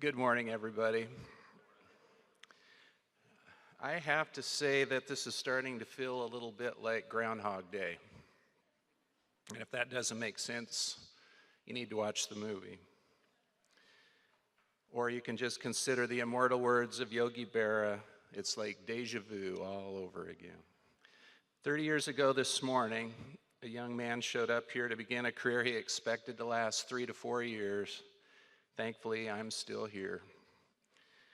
Good morning, everybody. I have to say that this is starting to feel a little bit like Groundhog Day. And if that doesn't make sense, you need to watch the movie. Or you can just consider the immortal words of Yogi Berra, it's like deja vu all over again. 30 years ago this morning, a young man showed up here to begin a career he expected to last 3 to 4 years. Thankfully, I'm still here.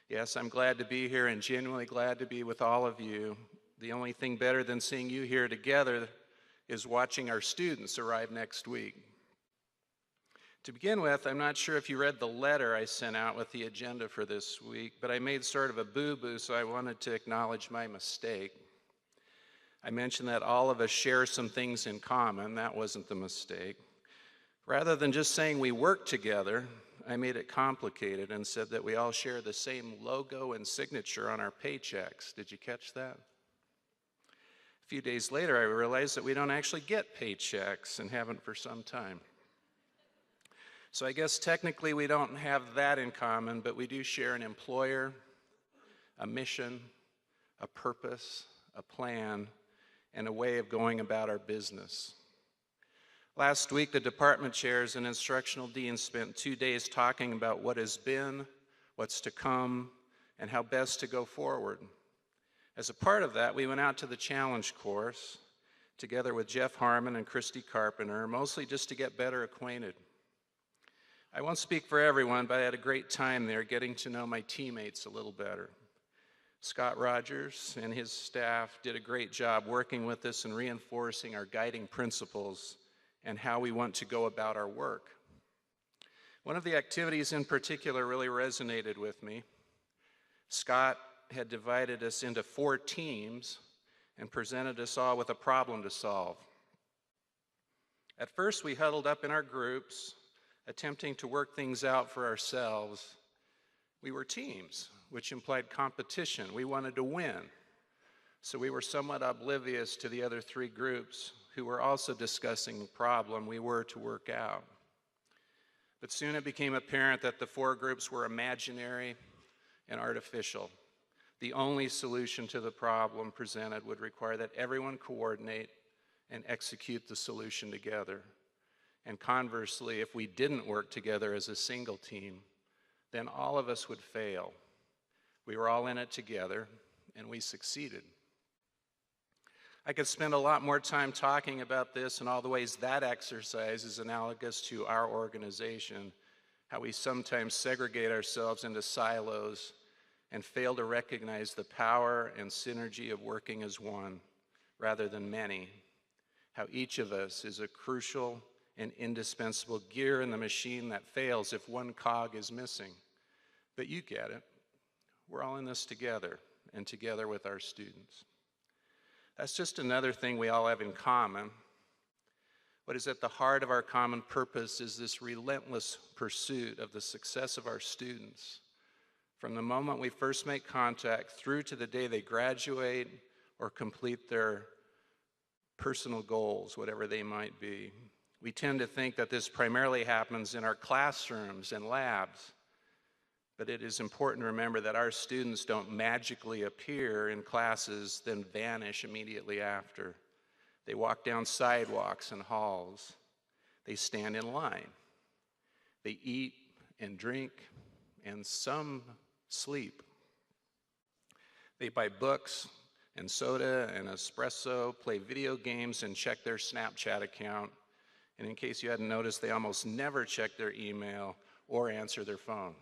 Yes, I'm glad to be here and genuinely glad to be with all of you. The only thing better than seeing you here together is watching our students arrive next week. To begin with, I'm not sure if you read the letter I sent out with the agenda for this week, but I made sort of a boo-boo, so I wanted to acknowledge my mistake. I mentioned that all of us share some things in common. That wasn't the mistake. Rather than just saying we work together, I made it complicated and said that we all share the same logo and signature on our paychecks. Did you catch that? A few days later, I realized that we don't actually get paychecks and haven't for some time. So I guess technically we don't have that in common, but we do share an employer, a mission, a purpose, a plan, and a way of going about our business. Last week, the department chairs and instructional deans spent 2 days talking about what has been, what's to come, and how best to go forward. As a part of that, we went out to the challenge course together with Jeff Harmon and Christy Carpenter, mostly just to get better acquainted. I won't speak for everyone, but I had a great time there getting to know my teammates a little better. Scott Rogers and his staff did a great job working with us and reinforcing our guiding principles and how we want to go about our work. One of the activities in particular really resonated with me. Scott had divided us into 4 teams and presented us all with a problem to solve. At first, we huddled up in our groups, attempting to work things out for ourselves. We were teams, which implied competition. We wanted to win. So we were somewhat oblivious to the other 3 groups who were also discussing the problem we were to work out. But soon it became apparent that the 4 groups were imaginary and artificial. The only solution to the problem presented would require that everyone coordinate and execute the solution together. And conversely, if we didn't work together as a single team, then all of us would fail. We were all in it together, and we succeeded. I could spend a lot more time talking about this and all the ways that exercise is analogous to our organization, how we sometimes segregate ourselves into silos and fail to recognize the power and synergy of working as one rather than many, how each of us is a crucial and indispensable gear in the machine that fails if one cog is missing. But you get it. We're all in this together and together with our students. That's just another thing we all have in common. What is at the heart of our common purpose is this relentless pursuit of the success of our students. From the moment we first make contact through to the day they graduate or complete their personal goals, whatever they might be. We tend to think that this primarily happens in our classrooms and labs. But it is important to remember that our students don't magically appear in classes, then vanish immediately after. They walk down sidewalks and halls. They stand in line. They eat and drink, and some sleep. They buy books and soda and espresso, play video games, and check their Snapchat account. And in case you hadn't noticed, they almost never check their email or answer their phone.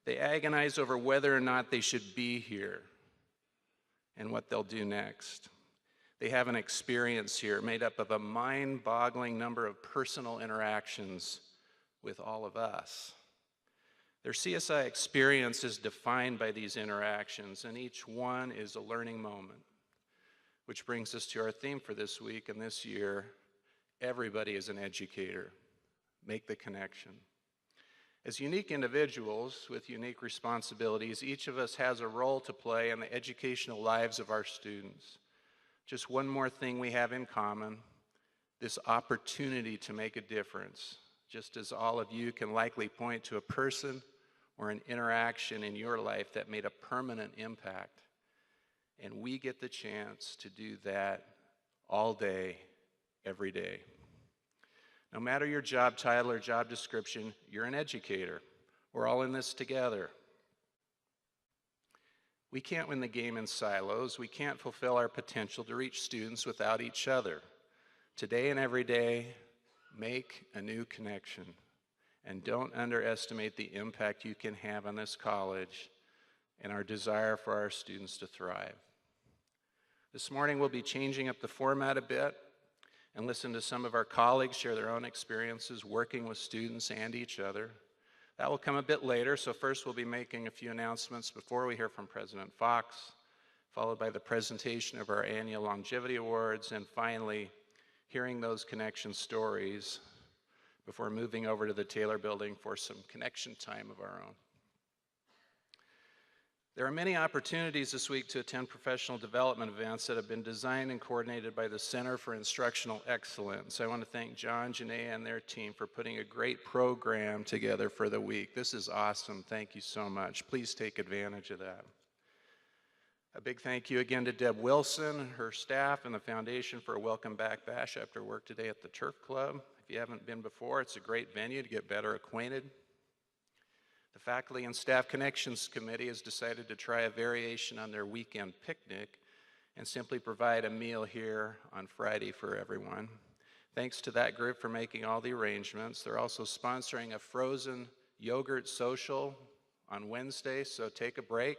They agonize over whether or not they should be here and what they'll do next. They have an experience here made up of a mind-boggling number of personal interactions with all of us. Their CSI experience is defined by these interactions, and each one is a learning moment. Which brings us to our theme for this week and this year: everybody is an educator. Make the connection. As unique individuals with unique responsibilities, each of us has a role to play in the educational lives of our students. Just one more thing we have in common: this opportunity to make a difference just as all of you can likely point to a person or an interaction in your life that made a permanent impact. And we get the chance to do that all day, every day. No matter your job title or job description, you're an educator. We're all in this together. We can't win the game in silos. We can't fulfill our potential to reach students without each other. Today and every day, make a new connection. And don't underestimate the impact you can have on this college and our desire for our students to thrive. This morning, we'll be changing up the format a bit and listen to some of our colleagues share their own experiences working with students and each other. That will come a bit later, so first we'll be making a few announcements before we hear from President Fox, followed by the presentation of our annual Longevity Awards, and finally, hearing those connection stories before moving over to the Taylor Building for some connection time of our own. There are many opportunities this week to attend professional development events that have been designed and coordinated by the Center for Instructional Excellence. I want to thank John, Janae, and their team for putting a great program together for the week. This is awesome. Thank you so much. Please take advantage of that. A big thank you again to Deb Wilson, her staff, and the Foundation for a Welcome Back Bash after work today at the Turf Club. If you haven't been before, it's a great venue to get better acquainted. The Faculty and Staff Connections Committee has decided to try a variation on their weekend picnic and simply provide a meal here on Friday for everyone. Thanks to that group for making all the arrangements. They're also sponsoring a frozen yogurt social on Wednesday, so take a break.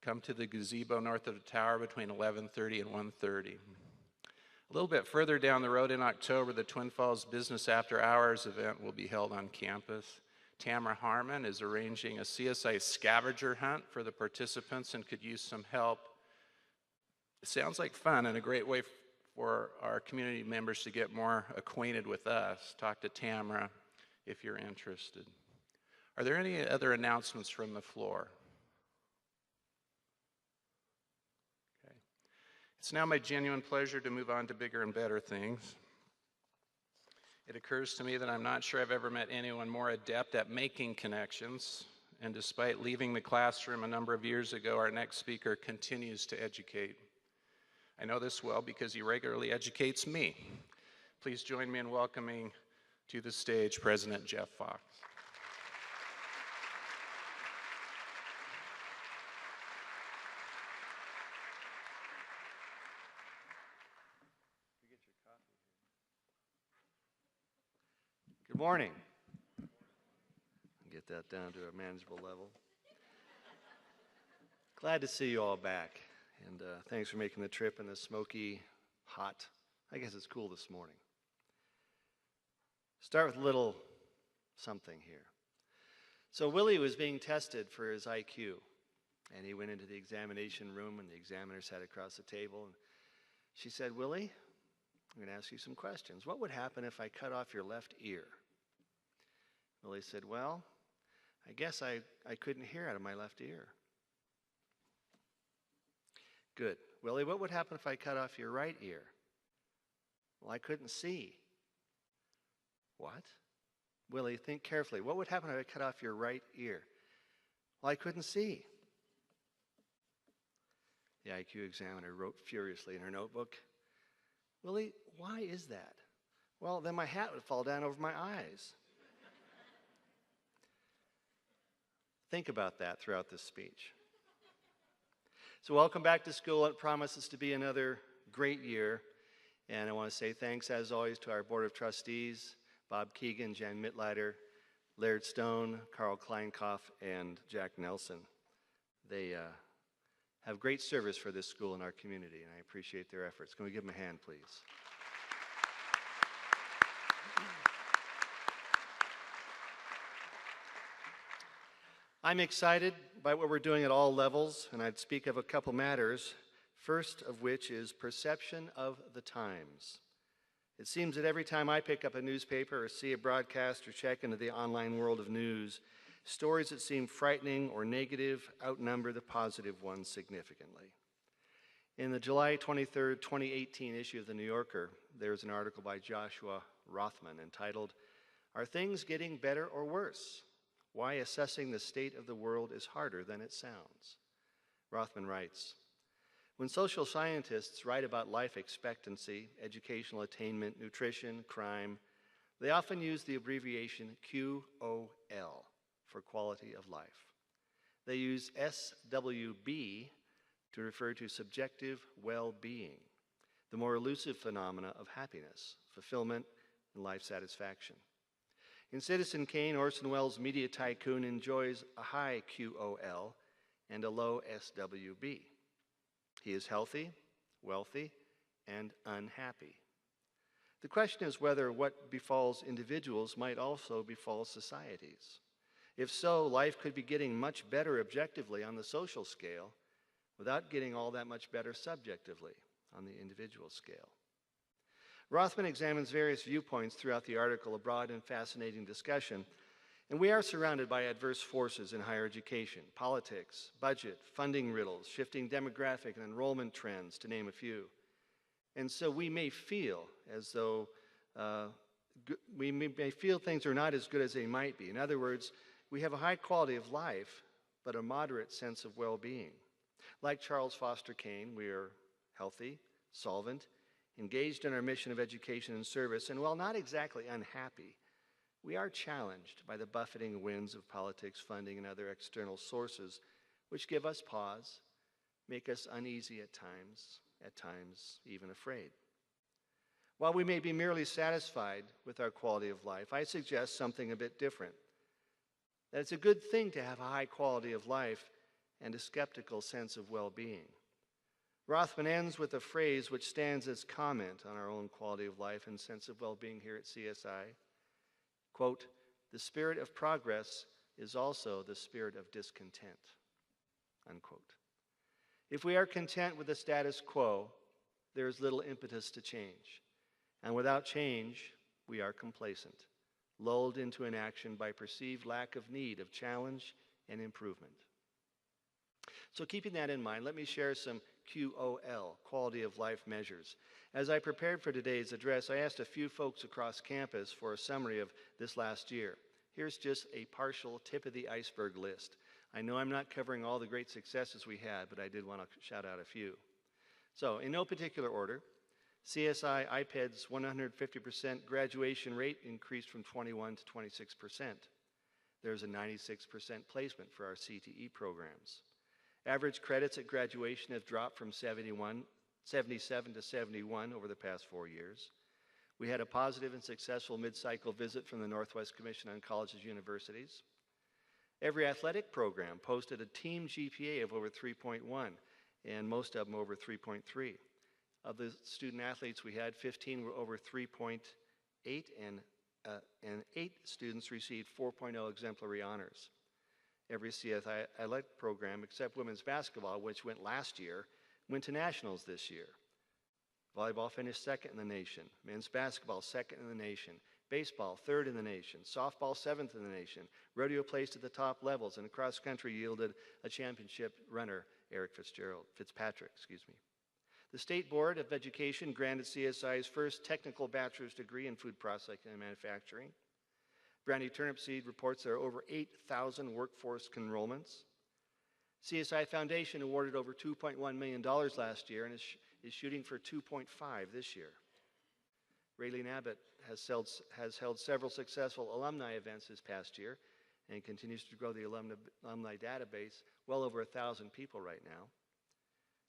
Come to the gazebo north of the tower between 11:30 and 1:30. A little bit further down the road in October, the Twin Falls Business After Hours event will be held on campus. Tamara Harmon is arranging a CSI scavenger hunt for the participants and could use some help. It sounds like fun and a great way for our community members to get more acquainted with us. Talk to Tamara if you're interested. Are there any other announcements from the floor? Okay. It's now my genuine pleasure to move on to bigger and better things. It occurs to me that I'm not sure I've ever met anyone more adept at making connections, and despite leaving the classroom a number of years ago, our next speaker continues to educate. I know this well because he regularly educates me. Please join me in welcoming to the stage President Jeff Fox. Good morning. Get that down to a manageable level. Glad to see you all back, and thanks for making the trip in the smoky, hot, I guess it's cool this morning. Start with a little something here. So Willie was being tested for his IQ, and he went into the examination room, and the examiner sat across the table, and she said, "Willie, I'm going to ask you some questions. What would happen if I cut off your left ear?" Willie said, "Well, I guess I couldn't hear out of my left ear." "Good. Willie, what would happen if I cut off your right ear?" "Well, I couldn't see." "What?" "Willie, think carefully. What would happen if I cut off your right ear?" "Well, I couldn't see." The IQ examiner wrote furiously in her notebook, "Willie, why is that?" "Well, then my hat would fall down over my eyes." Think about that throughout this speech. So welcome back to school. It promises to be another great year. And I want to say thanks, as always, to our Board of Trustees, Bob Keegan, Jan Mitleider, Laird Stone, Carl Kleinkopf, and Jack Nelson. They have great service for this school and our community, and I appreciate their efforts. Can we give them a hand, please? I'm excited by what we're doing at all levels, and I'd speak of a couple matters, first of which is perception of the times. It seems that every time I pick up a newspaper or see a broadcast or check into the online world of news, stories that seem frightening or negative outnumber the positive ones significantly. In the July 23, 2018 issue of The New Yorker, there's an article by Joshua Rothman entitled, Are things getting better or worse? Why assessing the state of the world is harder than it sounds. Rothman writes, when social scientists write about life expectancy, educational attainment, nutrition, crime, they often use the abbreviation QOL for quality of life. They use SWB to refer to subjective well-being, the more elusive phenomena of happiness, fulfillment, and life satisfaction. In Citizen Kane, Orson Welles' media tycoon enjoys a high QOL and a low SWB. He is healthy, wealthy, and unhappy. The question is whether what befalls individuals might also befall societies. If so, life could be getting much better objectively on the social scale without getting all that much better subjectively on the individual scale. Rothman examines various viewpoints throughout the article, a broad and fascinating discussion, and we are surrounded by adverse forces in higher education, politics, budget, funding riddles, shifting demographic and enrollment trends, to name a few. And so we may feel as though we may feel things are not as good as they might be. In other words, we have a high quality of life, but a moderate sense of well-being. Like Charles Foster Kane, we are healthy, solvent, engaged in our mission of education and service, and while not exactly unhappy, we are challenged by the buffeting winds of politics, funding, and other external sources, which give us pause, make us uneasy at times even afraid. While we may be merely satisfied with our quality of life, I suggest something a bit different. That it's a good thing to have a high quality of life and a skeptical sense of well-being. Rothman ends with a phrase which stands as comment on our own quality of life and sense of well-being here at CSI. Quote, the spirit of progress is also the spirit of discontent, unquote. If we are content with the status quo, there is little impetus to change. And without change, we are complacent, lulled into inaction by perceived lack of need of challenge and improvement. So keeping that in mind, let me share some QOL, quality of life measures. As I prepared for today's address, I asked a few folks across campus for a summary of this last year. Here's just a partial tip of the iceberg list. I know I'm not covering all the great successes we had, but I did want to shout out a few. So, in no particular order, CSI IPED's 150% graduation rate increased from 21 to 26%. There's a 96% placement for our CTE programs. Average credits at graduation have dropped from 77 to 71 over the past 4 years. We had a positive and successful mid-cycle visit from the Northwest Commission on Colleges and Universities. Every athletic program posted a team GPA of over 3.1, and most of them over 3.3. Of the student athletes we had, 15 were over 3.8, and 8 students received 4.0 exemplary honors. Every CSI athletic program, except women's basketball, which went last year, went to nationals this year. Volleyball finished second in the nation. Men's basketball, second in the nation. Baseball, third in the nation. Softball, seventh in the nation. Rodeo placed at the top levels, and cross country yielded a championship runner, Eric Fitzpatrick. The State Board of Education granted CSI's first technical bachelor's degree in food processing and manufacturing. Brandy Turnipseed reports there are over 8,000 workforce enrollments. CSI Foundation awarded over $2.1 million last year and is shooting for $2.5 this year. Raylene Abbott has held several successful alumni events this past year and continues to grow the alumni database, well over 1,000 people right now.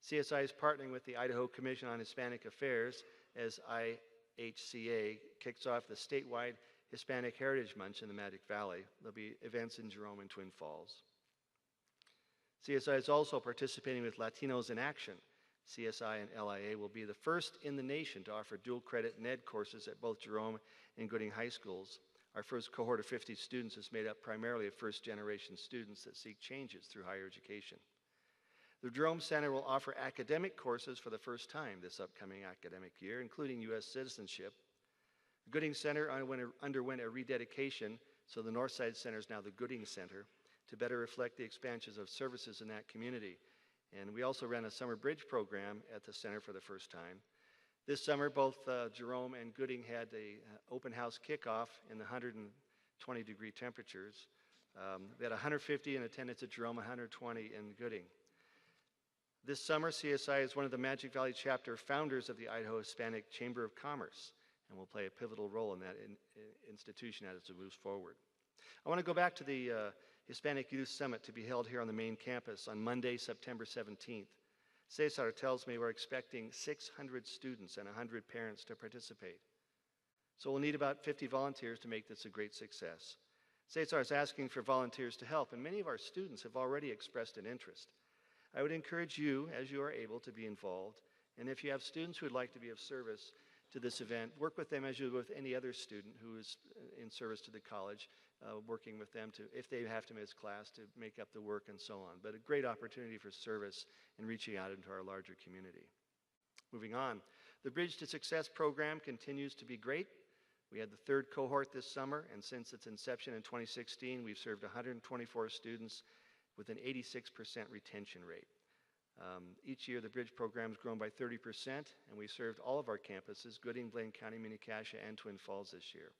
CSI is partnering with the Idaho Commission on Hispanic Affairs as IHCA kicks off the statewide Hispanic Heritage Month in the Magic Valley. There'll be events in Jerome and Twin Falls. CSI is also participating with Latinos in Action. CSI and LIA will be the first in the nation to offer dual credit NED courses at both Jerome and Gooding High Schools. Our first cohort of 50 students is made up primarily of first-generation students that seek changes through higher education. The Jerome Center will offer academic courses for the first time this upcoming academic year, including U.S. citizenship. The Gooding Center underwent a rededication, so the Northside Center is now the Gooding Center, to better reflect the expansions of services in that community. And we also ran a summer bridge program at the center for the first time. This summer, both Jerome and Gooding had a open house kickoff in the 120-degree temperatures. We had 150 in attendance at Jerome, 120 in Gooding. This summer, CSI is one of the Magic Valley chapter founders of the Idaho Hispanic Chamber of Commerce, and will play a pivotal role in that institution as it moves forward. I want to go back to the Hispanic Youth Summit to be held here on the main campus on Monday, September 17th. Cesar tells me we're expecting 600 students and 100 parents to participate. So we'll need about 50 volunteers to make this a great success. Cesar is asking for volunteers to help, and many of our students have already expressed an interest. I would encourage you, as you are able, to be involved, and if you have students who would like to be of service to this event, work with them as you would with any other student who is in service to the college, working with them to, if they have to miss class, to make up the work and so on. But a great opportunity for service and reaching out into our larger community. Moving on, the Bridge to Success program continues to be great. We had the third cohort this summer, and since its inception in 2016, we've served 124 students with an 86% retention rate. Each year, the Bridge program has grown by 30%, and we served all of our campuses, Gooding, Blaine County, Mini-Cassia, and Twin Falls this year.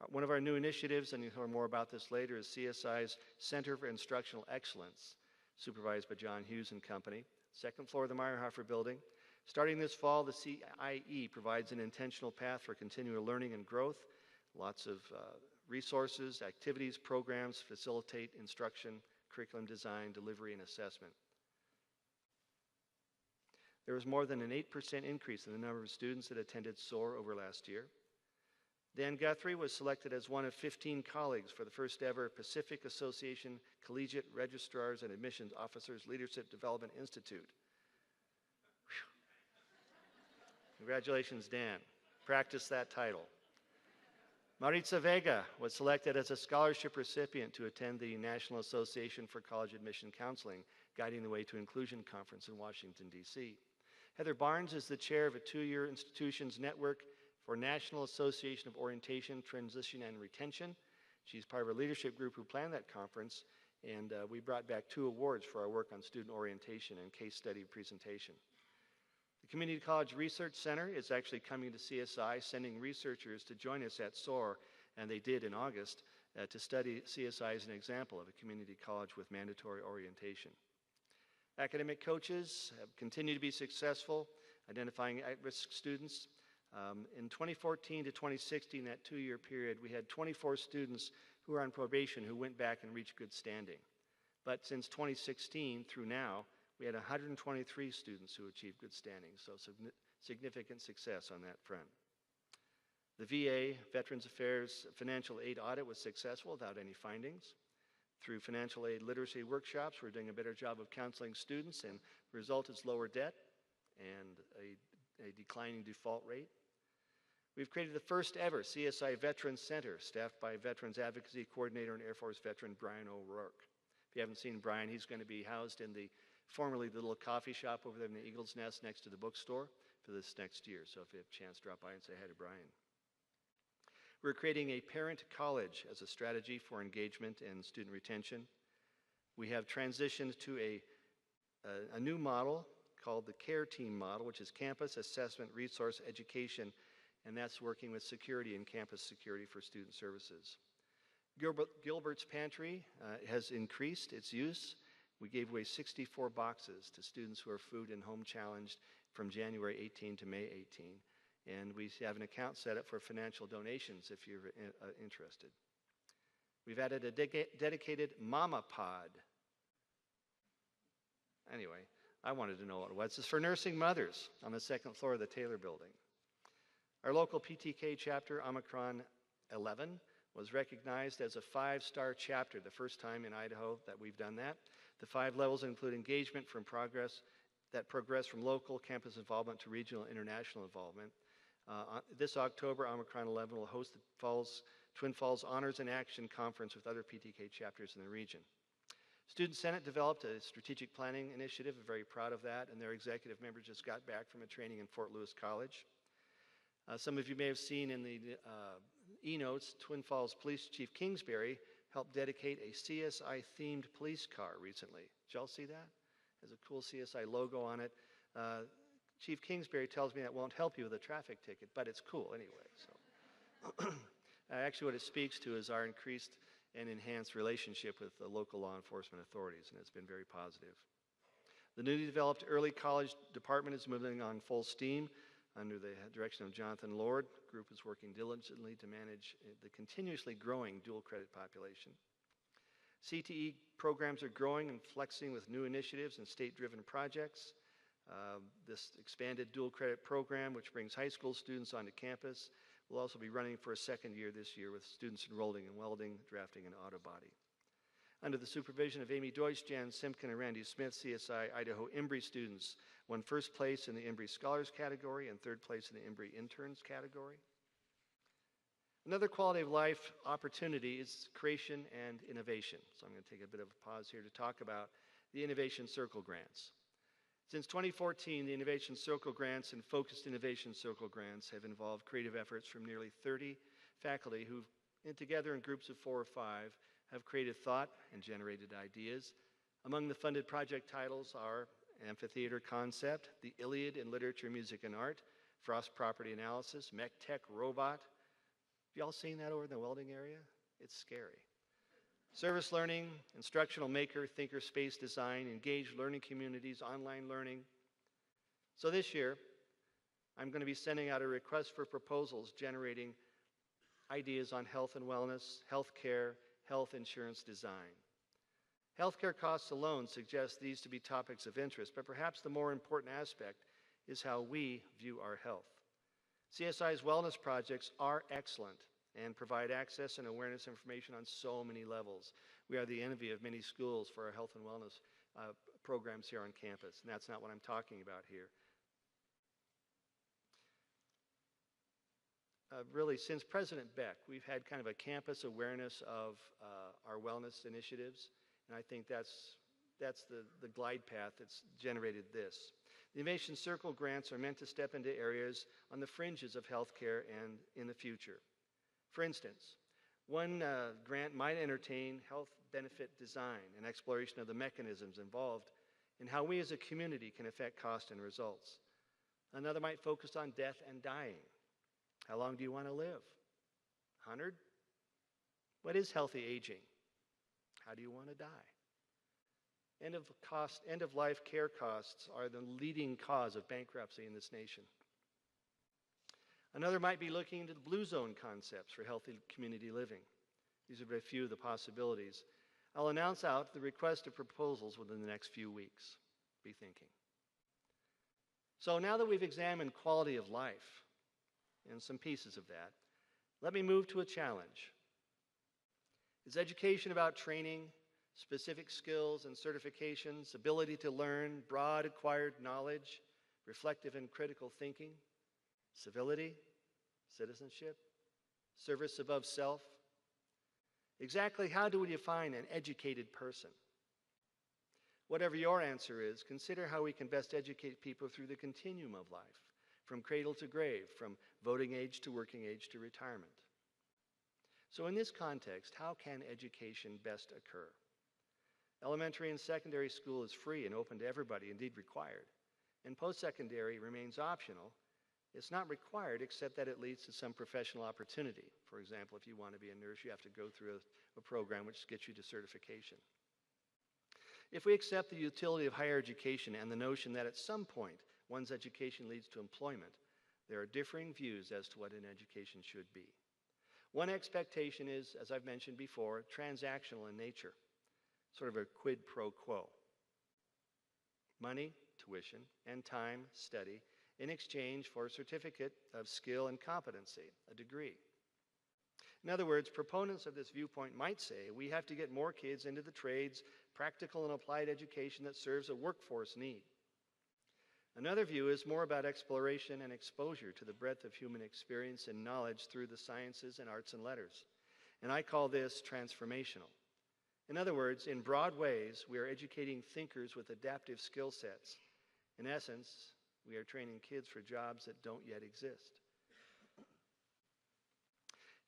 One of our new initiatives, and you'll hear more about this later, is CSI's Center for Instructional Excellence, supervised by John Hughes and Company, second floor of the Meyerhofer building. Starting this fall, the CIE provides an intentional path for continual learning and growth. Lots of resources, activities, programs facilitate instruction, curriculum design, delivery, and assessment. There was more than an 8% increase in the number of students that attended SOAR over last year. Dan Guthrie was selected as one of 15 colleagues for the first ever Pacific Association Collegiate Registrars and Admissions Officers Leadership Development Institute. Whew. Congratulations, Dan. Practice that title. Maritza Vega was selected as a scholarship recipient to attend the National Association for College Admission Counseling, Guiding the Way to Inclusion Conference in Washington, D.C. Heather Barnes is the chair of a 2-year institutions network for National Association of Orientation, Transition, and Retention. She's part of a leadership group who planned that conference, and we brought back 2 awards for our work on student orientation and case study presentation. The Community College Research Center is actually coming to CSI, sending researchers to join us at SOAR, and they did in August, to study CSI as an example of a community college with mandatory orientation. Academic coaches have continued to be successful, identifying at-risk students. In 2014 to 2016, that 2-year period, we had 24 students who were on probation who went back and reached good standing. But since 2016 through now, we had 123 students who achieved good standing, so significant success on that front. The VA, Veterans Affairs Financial Aid Audit was successful without any findings. Through financial aid literacy workshops, we're doing a better job of counseling students, and the result is lower debt and a declining default rate. We've created the first ever CSI Veterans Center, staffed by Veterans Advocacy Coordinator and Air Force veteran Brian O'Rourke. If you haven't seen Brian, he's going to be housed in the formerly the little coffee shop over there in the Eagle's Nest next to the bookstore for this next year. So if you have a chance, drop by and say hi to Brian. We're creating a parent college as a strategy for engagement and student retention. We have transitioned to a new model called the CARE team model, which is campus assessment, resource, education, and that's working with security and campus security for student services. Gilbert's Pantry has increased its use. We gave away 64 boxes to students who are food and home challenged from January 18 to May 18. And we have an account set up for financial donations if you're interested. We've added a dedicated Mama Pod. Anyway, I wanted to know what it was. It's for nursing mothers on the second floor of the Taylor Building. Our local PTK chapter, Omicron 11, was recognized as a 5-star chapter, the first time in Idaho that we've done that. The 5 levels include engagement from progress from local campus involvement to regional and international involvement. This October, Omicron 11 will host the Twin Falls Honors in Action Conference with other PTK chapters in the region. Student Senate developed a strategic planning initiative. I'm very proud of that, and their executive members just got back from a training in Fort Lewis College. Some of you may have seen in the e-notes, Twin Falls Police Chief Kingsbury helped dedicate a CSI-themed police car recently. Did y'all see that? It has a cool CSI logo on it. Chief Kingsbury tells me that won't help you with a traffic ticket, but it's cool anyway. So, actually, what it speaks to is our increased and enhanced relationship with the local law enforcement authorities, and it's been very positive. The newly developed early college department is moving on full steam under the direction of Jonathan Lord. The group is working diligently to manage the continuously growing dual credit population. CTE programs are growing and flexing with new initiatives and state-driven projects. This expanded dual credit program, which brings high school students onto campus, will also be running for a second year this year with students enrolling in welding, drafting, and auto body. Under the supervision of Amy Deutsch, Jan Simpkin, and Randy Smith, CSI Idaho Embry students won first place in the Embry Scholars category and third place in the Embry Interns category. Another quality of life opportunity is creation and innovation. So I'm going to take a bit of a pause here to talk about the Innovation Circle grants. Since 2014, the Innovation Circle grants and Focused Innovation Circle grants have involved creative efforts from nearly 30 faculty who, together in groups of 4 or 5, have created thought and generated ideas. Among the funded project titles are Amphitheater Concept, The Iliad in Literature, Music, and Art, Frost Property Analysis, Mech Tech Robot. Have y'all seen that over in the welding area? It's scary. Service learning, instructional maker, thinker, space design, engaged learning communities, online learning. So this year, I'm going to be sending out a request for proposals generating ideas on health and wellness, healthcare, health insurance design. Healthcare costs alone suggest these to be topics of interest, but perhaps the more important aspect is how we view our health. CSI's wellness projects are excellent and provide access and awareness information on so many levels. We are the envy of many schools for our health and wellness programs here on campus, and that's not what I'm talking about here. Really, since President Beck, we've had kind of a campus awareness of our wellness initiatives, and I think that's the glide path that's generated this. The Innovation Circle grants are meant to step into areas on the fringes of healthcare and in the future. For instance, one grant might entertain health benefit design and exploration of the mechanisms involved in how we as a community can affect cost and results. Another might focus on death and dying. How long do you want to live? 100? What is healthy aging? How do you want to die? End of life care costs are the leading cause of bankruptcy in this nation. Another might be looking into the blue zone concepts for healthy community living. These are a few of the possibilities. I'll announce out the request of proposals within the next few weeks. Be thinking. So now that we've examined quality of life and some pieces of that, let me move to a challenge. Is education about training, specific skills and certifications, ability to learn, broad acquired knowledge, reflective and critical thinking, civility, citizenship, service above self? Exactly how do we define an educated person? Whatever your answer is, consider how we can best educate people through the continuum of life, from cradle to grave, from voting age to working age to retirement. So in this context, how can education best occur? Elementary and secondary school is free and open to everybody, indeed required. And post-secondary remains optional. It's not required except that it leads to some professional opportunity. For example, if you want to be a nurse, you have to go through a program which gets you to certification. If we accept the utility of higher education and the notion that at some point one's education leads to employment, there are differing views as to what an education should be. One expectation is, as I've mentioned before, transactional in nature, sort of a quid pro quo. Money, tuition, and time, study, in exchange for a certificate of skill and competency, a degree. In other words, proponents of this viewpoint might say we have to get more kids into the trades, practical and applied education that serves a workforce need. Another view is more about exploration and exposure to the breadth of human experience and knowledge through the sciences and arts and letters. And I call this transformational. In other words, in broad ways, we are educating thinkers with adaptive skill sets. In essence, we are training kids for jobs that don't yet exist.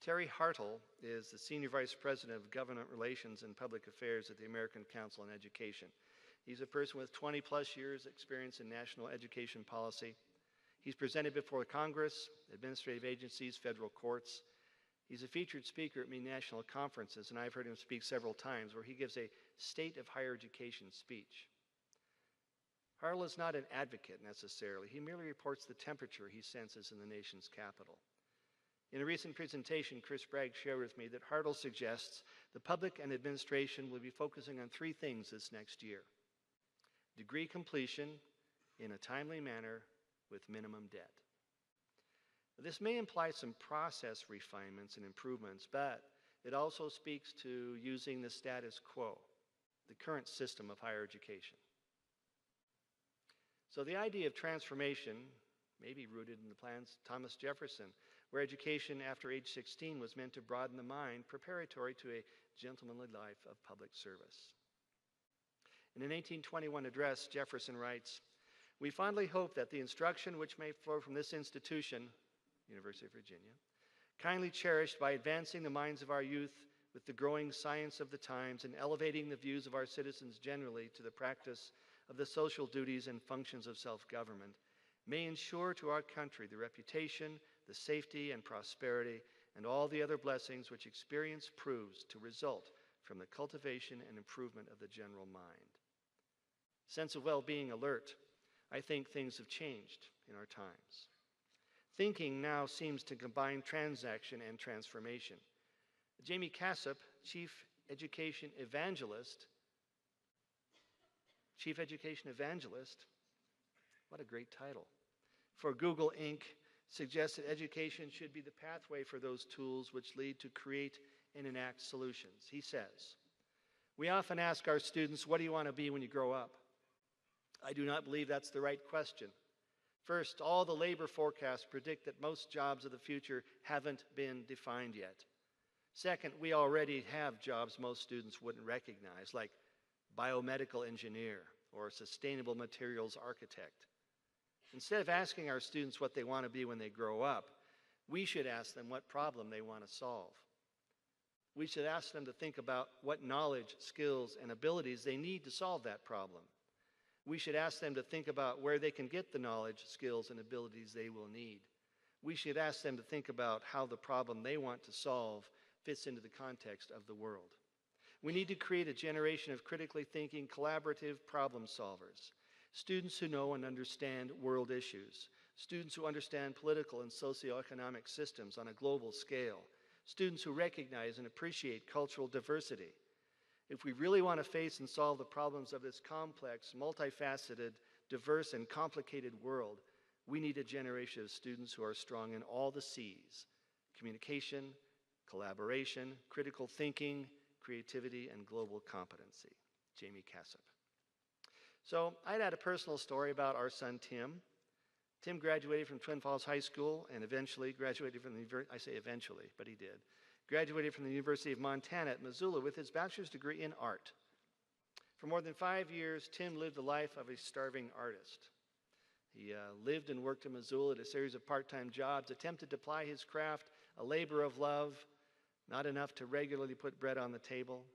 Terry Hartle is the Senior Vice President of Government Relations and Public Affairs at the American Council on Education. He's a person with 20-plus years experience in national education policy. He's presented before Congress, administrative agencies, federal courts. He's a featured speaker at many national conferences, and I've heard him speak several times where he gives a state of higher education speech. Hartle is not an advocate necessarily. He merely reports the temperature he senses in the nation's capital. In a recent presentation, Chris Bragg shared with me that Hartle suggests the public and administration will be focusing on three things this next year: degree completion in a timely manner with minimum debt. This may imply some process refinements and improvements, but it also speaks to using the status quo, the current system of higher education. So the idea of transformation may be rooted in the plans of Thomas Jefferson, where education after age 16 was meant to broaden the mind, preparatory to a gentlemanly life of public service. In an 1821 address, Jefferson writes, "We fondly hope that the instruction which may flow from this institution, University of Virginia, kindly cherished by advancing the minds of our youth with the growing science of the times and elevating the views of our citizens generally to the practice of the social duties and functions of self-government, may ensure to our country the reputation, the safety and prosperity, and all the other blessings which experience proves to result from the cultivation and improvement of the general mind." Sense of well-being alert. I think things have changed in our times. Thinking now seems to combine transaction and transformation. Jamie Cassop, Chief Education Evangelist, what a great title, for Google Inc., suggests that education should be the pathway for those tools which lead to create and enact solutions. He says, "We often ask our students, what do you want to be when you grow up? I do not believe that's the right question. First, all the labor forecasts predict that most jobs of the future haven't been defined yet. Second, we already have jobs most students wouldn't recognize, like biomedical engineer or sustainable materials architect. Instead of asking our students what they want to be when they grow up, we should ask them what problem they want to solve. We should ask them to think about what knowledge, skills, and abilities they need to solve that problem. We should ask them to think about where they can get the knowledge, skills, and abilities they will need. We should ask them to think about how the problem they want to solve fits into the context of the world. We need to create a generation of critically thinking, collaborative problem solvers, students who know and understand world issues, students who understand political and socioeconomic systems on a global scale, students who recognize and appreciate cultural diversity. If we really want to face and solve the problems of this complex, multifaceted, diverse, and complicated world, we need a generation of students who are strong in all the C's: communication, collaboration, critical thinking, creativity, and global competency." Jamie Cassop. So I'd add a personal story about our son, Tim. Tim graduated from Twin Falls High School and eventually graduated from the, I say eventually, but he did, graduated from the University of Montana at Missoula with his bachelor's degree in art. For more than 5 years, Tim lived the life of a starving artist. He lived and worked in Missoula at a series of part-time jobs, attempted to ply his craft, a labor of love, not enough to regularly put bread on the table.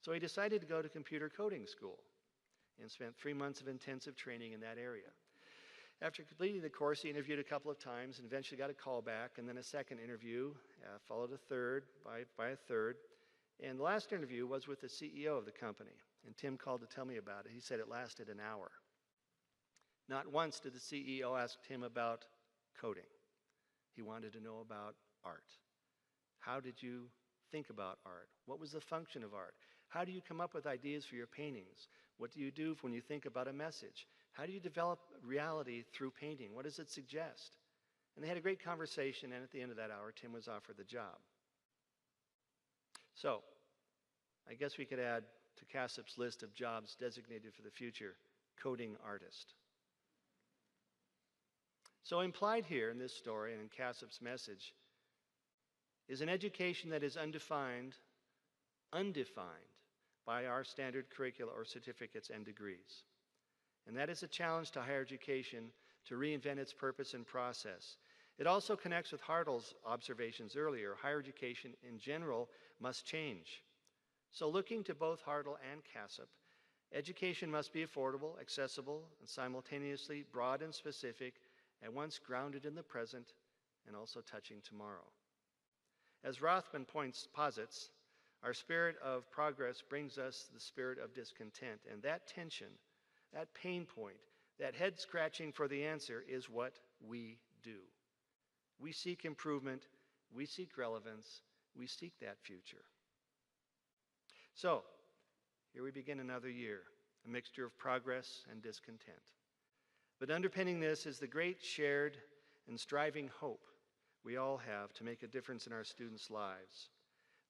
So he decided to go to computer coding school and spent 3 months of intensive training in that area. After completing the course, he interviewed a couple of times and eventually got a call back, and then a second interview, followed a third by a third. And the last interview was with the CEO of the company, and Tim called to tell me about it. He said it lasted an hour. Not once did the CEO ask Tim about coding. He wanted to know about art. How did you think about art? What was the function of art? How do you come up with ideas for your paintings? What do you do when you think about a message? How do you develop reality through painting? What does it suggest? And they had a great conversation, and at the end of that hour, Tim was offered the job. So, I guess we could add to Cassop's list of jobs designated for the future, coding artist. So implied here in this story and in Cassop's message is an education that is undefined by our standard curricula or certificates and degrees. And that is a challenge to higher education to reinvent its purpose and process. It also connects with Hartle's observations earlier. Higher education in general must change. So looking to both Hartle and Cassop, Education must be affordable, accessible, and simultaneously broad and specific, at once grounded in the present and also touching tomorrow. As Rothman posits, our spirit of progress brings us the spirit of discontent, and that tension, that pain point, that head scratching for the answer is what we do. We seek improvement, we seek relevance, we seek that future. So, here we begin another year, a mixture of progress and discontent. But underpinning this is the great shared and striving hope we all have to make a difference in our students' lives,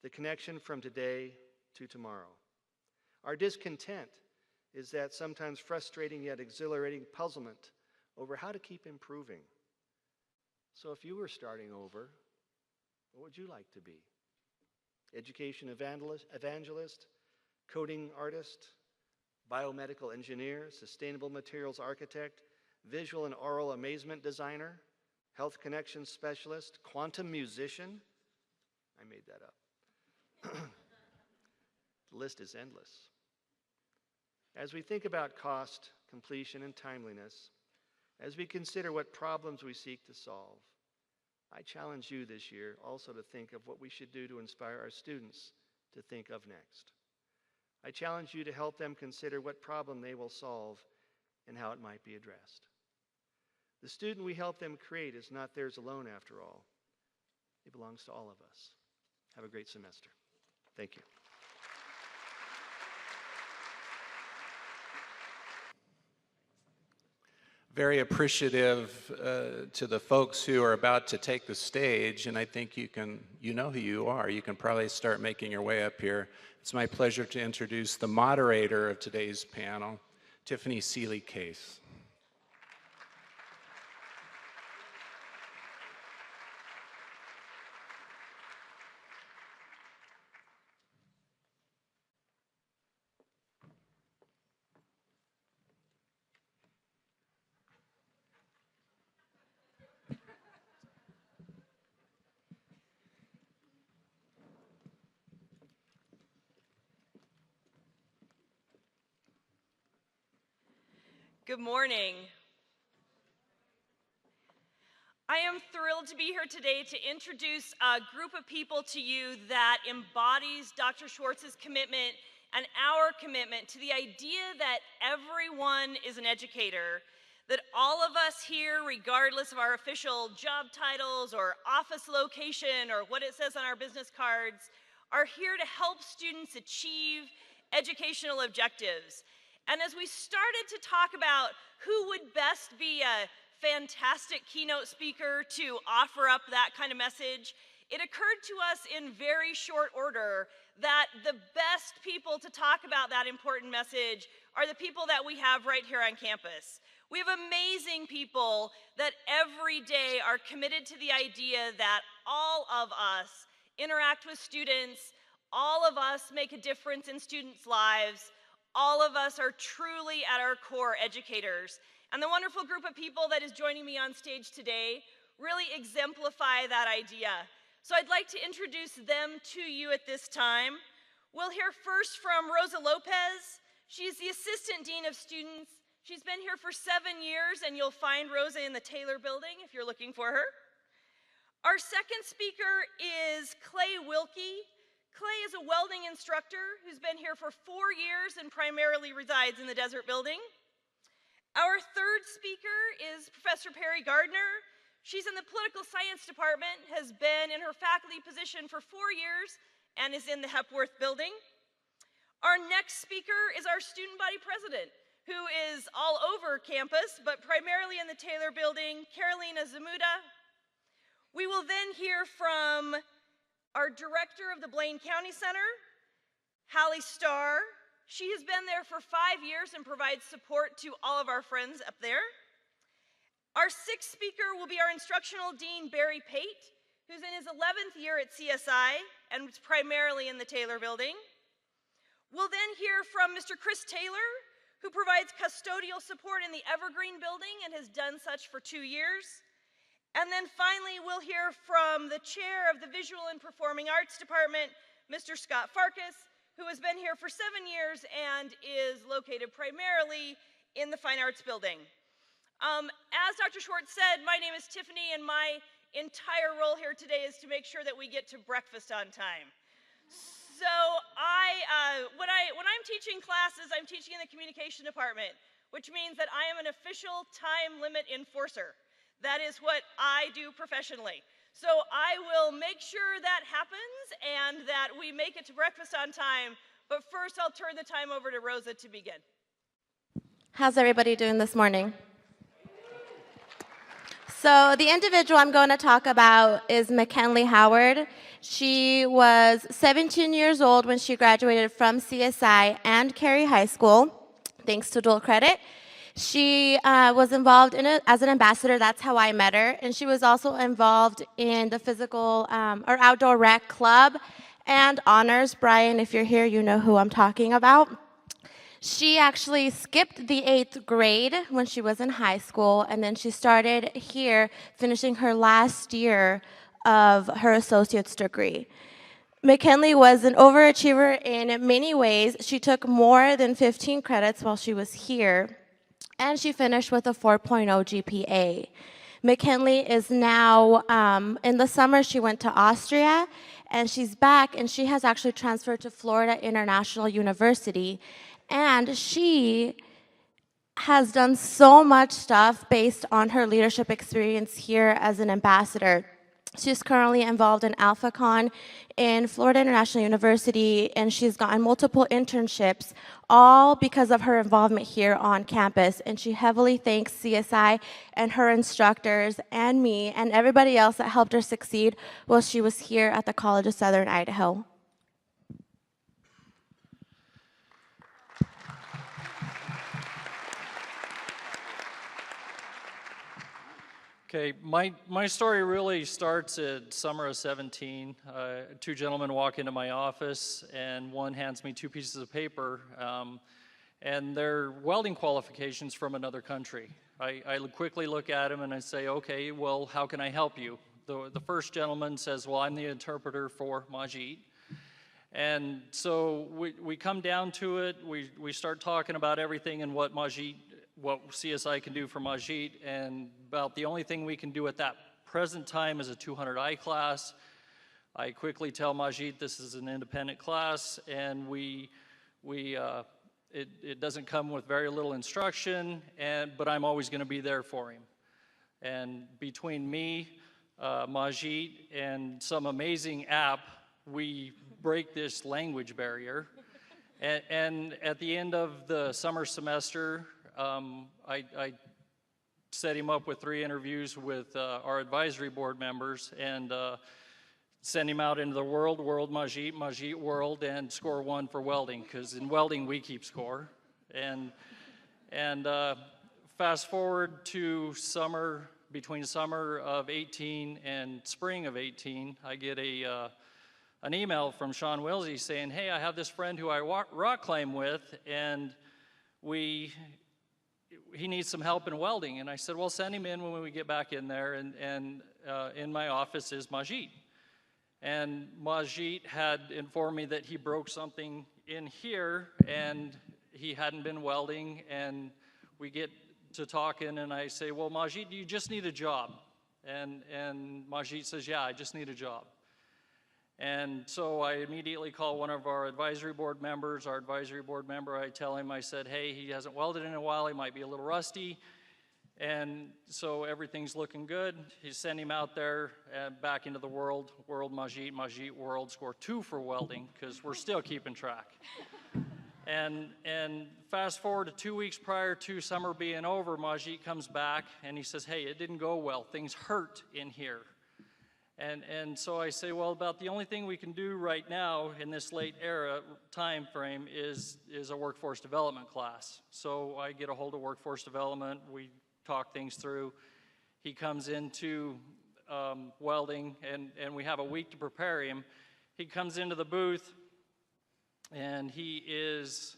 the connection from today to tomorrow. Our discontent is that sometimes frustrating yet exhilarating puzzlement over how to keep improving. So if you were starting over, what would you like to be? Education evangelist, coding artist, biomedical engineer, sustainable materials architect, visual and oral amazement designer, health connections specialist, quantum musician? I made that up. The list is endless. As we think about cost, completion, and timeliness, as we consider what problems we seek to solve, I challenge you this year also to think of what we should do to inspire our students to think of next. I challenge you to help them consider what problem they will solve and how it might be addressed. The student we help them create is not theirs alone, after all. It belongs to all of us. Have a great semester. Thank you. Very appreciative to the folks who are about to take the stage, and I think you know who you are. You can probably start making your way up here. It's my pleasure to introduce the moderator of today's panel, Tiffany Seeley-Case. Good morning. I am thrilled to be here today to introduce a group of people to you that embodies Dr. Schwartz's commitment and our commitment to the idea that everyone is an educator, that all of us here, regardless of our official job titles or office location or what it says on our business cards, are here to help students achieve educational objectives. And as we started to talk about who would best be a fantastic keynote speaker to offer up that kind of message, it occurred to us in very short order that the best people to talk about that important message are the people that we have right here on campus. We have amazing people that every day are committed to the idea that all of us interact with students, all of us make a difference in students' lives, all of us are truly at our core educators. And the wonderful group of people that is joining me on stage today really exemplify that idea. So I'd like to introduce them to you at this time. We'll hear first from Rosa Lopez. She's the Assistant Dean of Students. She's been here for 7 years, and you'll find Rosa in the Taylor Building if you're looking for her. Our second speaker is Clay Wilkie. Clay is a welding instructor who's been here for 4 years and primarily resides in the Desert Building. Our third speaker is Professor Perry Gardner. She's in the Political Science Department, has been in her faculty position for 4 years, and is in the Hepworth Building. Our next speaker is our student body president, who is all over campus, but primarily in the Taylor Building, Carolina Zamuda. We will then hear from our director of the Blaine County Center, Hallie Starr. She has been there for 5 years and provides support to all of our friends up there. Our sixth speaker will be our instructional dean, Barry Pate, who's in his 11th year at CSI and is primarily in the Taylor Building. We'll then hear from Mr. Chris Taylor, who provides custodial support in the Evergreen Building and has done such for 2 years. And then finally, we'll hear from the chair of the Visual and Performing Arts Department, Mr. Scott Farkas, who has been here for 7 years and is located primarily in the Fine Arts Building. As Dr. Schwartz said, my name is Tiffany, and my entire role here today is to make sure that we get to breakfast on time. So when I'm teaching classes, I'm teaching in the communication department, which means that I am an official time limit enforcer. That is what I do professionally. So I will make sure that happens and that we make it to breakfast on time. But first, I'll turn the time over to Rosa to begin. How's everybody doing this morning? So the individual I'm going to talk about is McKinley Howard. She was 17 years old when she graduated from CSI and Cary High School, thanks to dual credit. She was involved in it as an ambassador. That's how I met her. And she was also involved in the physical or outdoor rec club and honors. Brian, if you're here, you know who I'm talking about. She actually skipped the 8th grade when she was in high school, and then she started here, finishing her last year of her associate's degree. McKinley was an overachiever in many ways. She took more than 15 credits while she was here, and she finished with a 4.0 GPA. McKinley is now, in the summer, she went to Austria, and she's back, and she has actually transferred to Florida International University. And she has done so much stuff based on her leadership experience here as an ambassador. She's currently involved in AlphaCon in Florida International University, and she's gotten multiple internships, all because of her involvement here on campus. And she heavily thanks CSI and her instructors and me and everybody else that helped her succeed while she was here at the College of Southern Idaho. Okay, my story really starts at summer of 17. Two gentlemen walk into my office, and one hands me 2 pieces of paper, and they're welding qualifications from another country. I quickly look at them and I say, okay, well, how can I help you? The first gentleman says, well, I'm the interpreter for Majid. And so we come down to it, we start talking about everything and what CSI can do for Majid, and about the only thing we can do at that present time is a 200I class. I quickly tell Majid this is an independent class, and it doesn't come with very little instruction, but I'm always going to be there for him. And between me, Majid, and some amazing app, we break this language barrier. And at the end of the summer semester, I set him up with 3 interviews with our advisory board members, and send him out into the world Majid, world, and score 1 for welding, because in welding we keep score. And fast forward to between summer of 18 and spring of 18, I get an email from Sean Wilsey saying, hey, I have this friend who I rock climb with, and he needs some help in welding. And I said, well, send him in when we get back in there, and in my office is Majid. And Majid had informed me that he broke something in here, and he hadn't been welding, and we get to talking, and I say, well, Majid, you just need a job. And Majid says, yeah, I just need a job. And so I immediately call one of our advisory board members. Our advisory board member, I tell him, I said, hey, he hasn't welded in a while, he might be a little rusty. And so everything's looking good. He sent him out there back into the world Majid, world, score 2 for welding, because we're still keeping track. And fast forward to 2 weeks prior to summer being over, Majid comes back and he says, hey, it didn't go well, things hurt in here. And so I say, well, about the only thing we can do right now in this late era time frame is a workforce development class. So I get a hold of workforce development, we talk things through. He comes into welding, and we have a week to prepare him. He comes into the booth, and he is,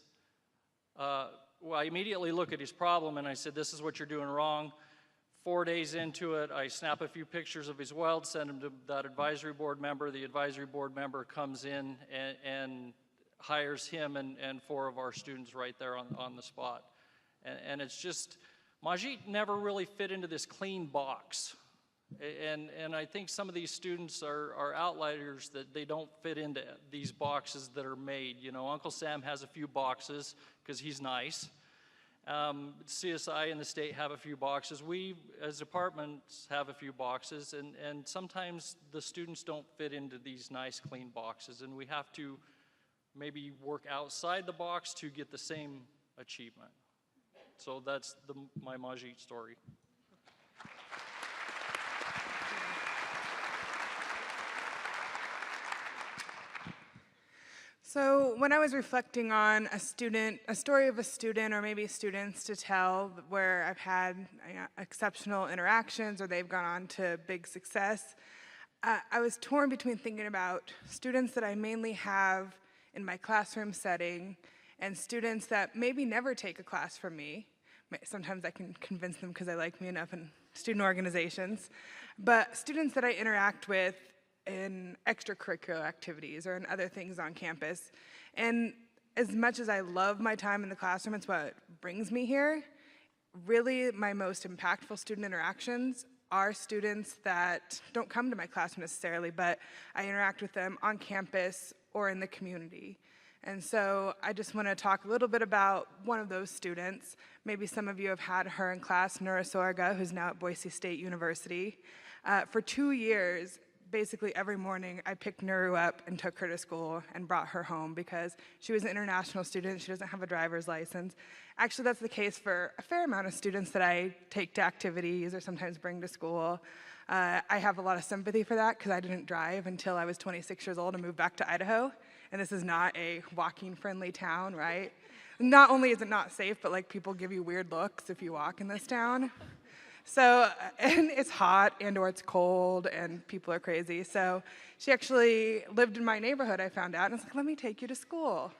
well, I immediately look at his problem, and I said, this is what you're doing wrong. 4 days into it, I snap a few pictures of his weld, send them to that advisory board member. The advisory board member comes in and hires him and 4 of our students right there on the spot. And it's just, Majit never really fit into this clean box. And I think some of these students are outliers, that they don't fit into these boxes that are made. You know, Uncle Sam has a few boxes because he's nice. CSI and the state have a few boxes. We, as departments, have a few boxes, and sometimes the students don't fit into these nice, clean boxes, and we have to maybe work outside the box to get the same achievement. So that's my Majit story. So when I was reflecting on a story of a student, or maybe students to tell where I've had exceptional interactions or they've gone on to big success, I was torn between thinking about students that I mainly have in my classroom setting and students that maybe never take a class from me. Sometimes I can convince them because they like me enough in student organizations. But students that I interact with in extracurricular activities or in other things on campus. And as much as I love my time in the classroom, it's what brings me here, really my most impactful student interactions are students that don't come to my classroom necessarily, but I interact with them on campus or in the community. And so I just want to talk a little bit about one of those students. Maybe some of you have had her in class, Nura Sorga, who's now at Boise State University. For 2 years, basically every morning, I picked Nuru up and took her to school and brought her home because she was an international student. She doesn't have a driver's license. Actually, that's the case for a fair amount of students that I take to activities or sometimes bring to school. I have a lot of sympathy for that because I didn't drive until I was 26 years old and moved back to Idaho. And this is not a walking-friendly town, right? Not only is it not safe, but like people give you weird looks if you walk in this town. So, and it's hot and or it's cold and people are crazy. So she actually lived in my neighborhood, I found out, and I was like, let me take you to school.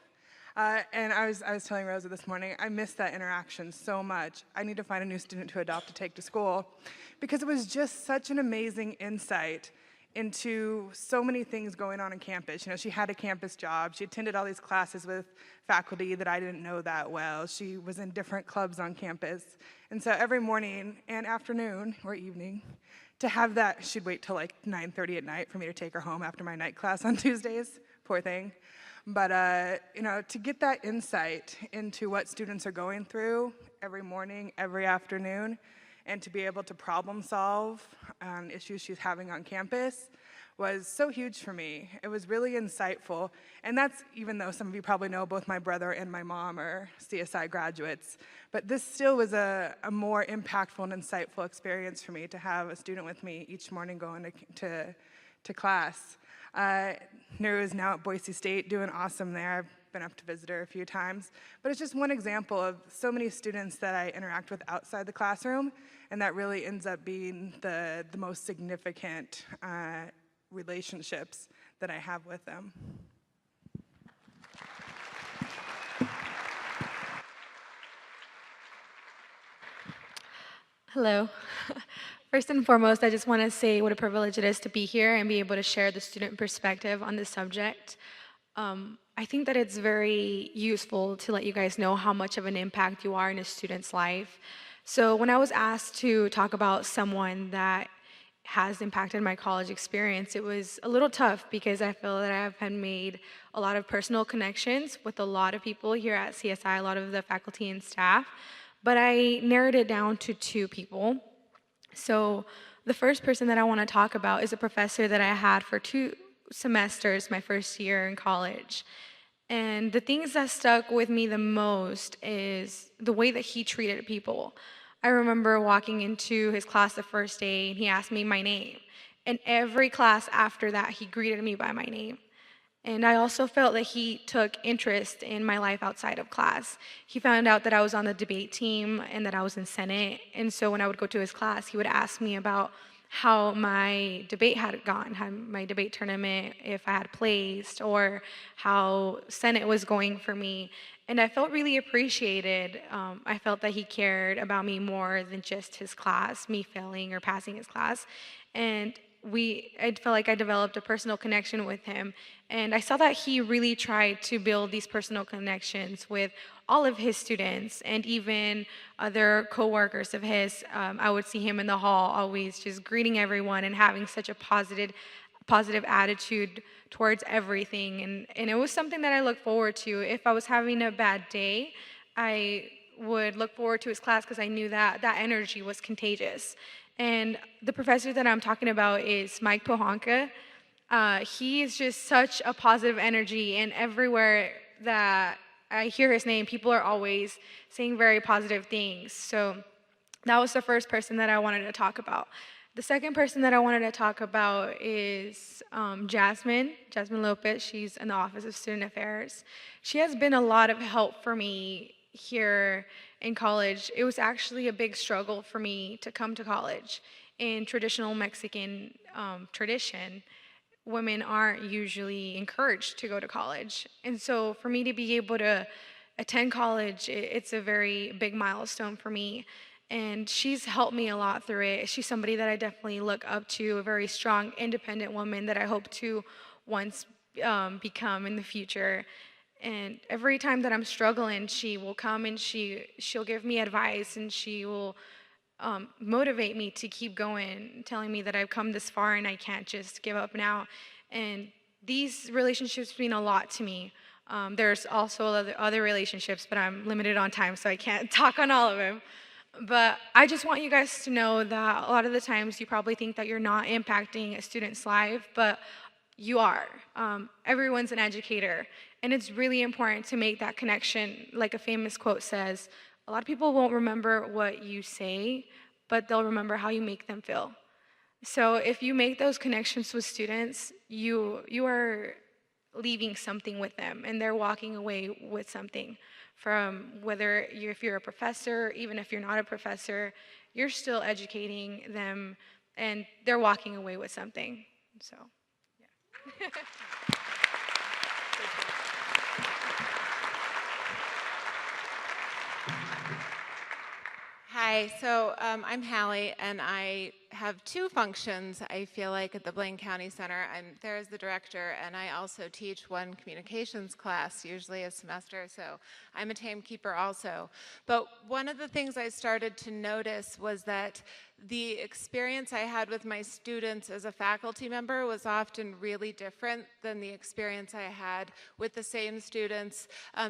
And I was telling Rosa this morning, I missed that interaction so much. I need to find a new student to adopt to take to school because it was just such an amazing insight into so many things going on campus. You know, she had a campus job. She attended all these classes with faculty that I didn't know that well. She was in different clubs on campus. And so every morning and afternoon or evening, to have that, she'd wait till like 9:30 at night for me to take her home after my night class on Tuesdays. Poor thing. But, you know, to get that insight into what students are going through every morning, every afternoon, and to be able to problem solve on issues she's having on campus was so huge for me. It was really insightful. And that's even though some of you probably know both my brother and my mom are CSI graduates. But this still was a more impactful and insightful experience for me to have a student with me each morning going to class. Nuru is now at Boise State doing awesome there. I've been up to visit her a few times. But it's just one example of so many students that I interact with outside the classroom, and that really ends up being the most significant relationships that I have with them. Hello. First and foremost, I just want to say what a privilege it is to be here and be able to share the student perspective on this subject. I think that it's very useful to let you guys know how much of an impact you are in a student's life. So when I was asked to talk about someone that has impacted my college experience, it was a little tough because I feel that I have made a lot of personal connections with a lot of people here at CSI, a lot of the faculty and staff, but I narrowed it down to 2 people. So the first person that I want to talk about is a professor that I had for 2 semesters my first year in college. And the things that stuck with me the most is the way that he treated people. I remember walking into his class the first day and he asked me my name. And every class after that, he greeted me by my name. And I also felt that he took interest in my life outside of class. He found out that I was on the debate team and that I was in Senate. And so when I would go to his class, he would ask me about how my debate had gone, how my debate tournament, if I had placed, or how Senate was going for me. And I felt really appreciated. I felt that he cared about me more than just his class, me failing or passing his class. And I felt like I developed a personal connection with him. And I saw that he really tried to build these personal connections with all of his students and even other coworkers of his. I would see him in the hall, always just greeting everyone and having such a positive attitude towards everything. And it was something that I looked forward to. If I was having a bad day, I would look forward to his class because I knew that that energy was contagious. And the professor that I'm talking about is Mike Pohanka. He is just such a positive energy, and everywhere that I hear his name, people are always saying very positive things. So that was the first person that I wanted to talk about. The second person that I wanted to talk about is Jasmine Lopez. She's in the Office of Student Affairs. She has been a lot of help for me here in college. It was actually a big struggle for me to come to college. In traditional Mexican tradition, women aren't usually encouraged to go to college. And so for me to be able to attend college, it's a very big milestone for me. And she's helped me a lot through it. She's somebody that I definitely look up to, a very strong, independent woman that I hope to once become in the future. And every time that I'm struggling, she will come and she'll give me advice, and she will motivate me to keep going, telling me that I've come this far and I can't just give up now. And these relationships mean a lot to me. There's also other relationships, but I'm limited on time, so I can't talk on all of them. But I just want you guys to know that a lot of the times you probably think that you're not impacting a student's life, but you are. Everyone's an educator, and it's really important to make that connection. Like a famous quote says, a lot of people won't remember what you say, but they'll remember how you make them feel. So if you make those connections with students, you are leaving something with them, and they're walking away with something. From whether if you're a professor, even if you're not a professor, you're still educating them, and they're walking away with something. So, yeah. Hi, so I'm Hallie, and I have two functions, I feel like, at the Blaine County Center. I'm there as the director, and I also teach one communications class, usually a semester, so I'm a timekeeper also. But one of the things I started to notice was that the experience I had with my students as a faculty member was often really different than the experience I had with the same students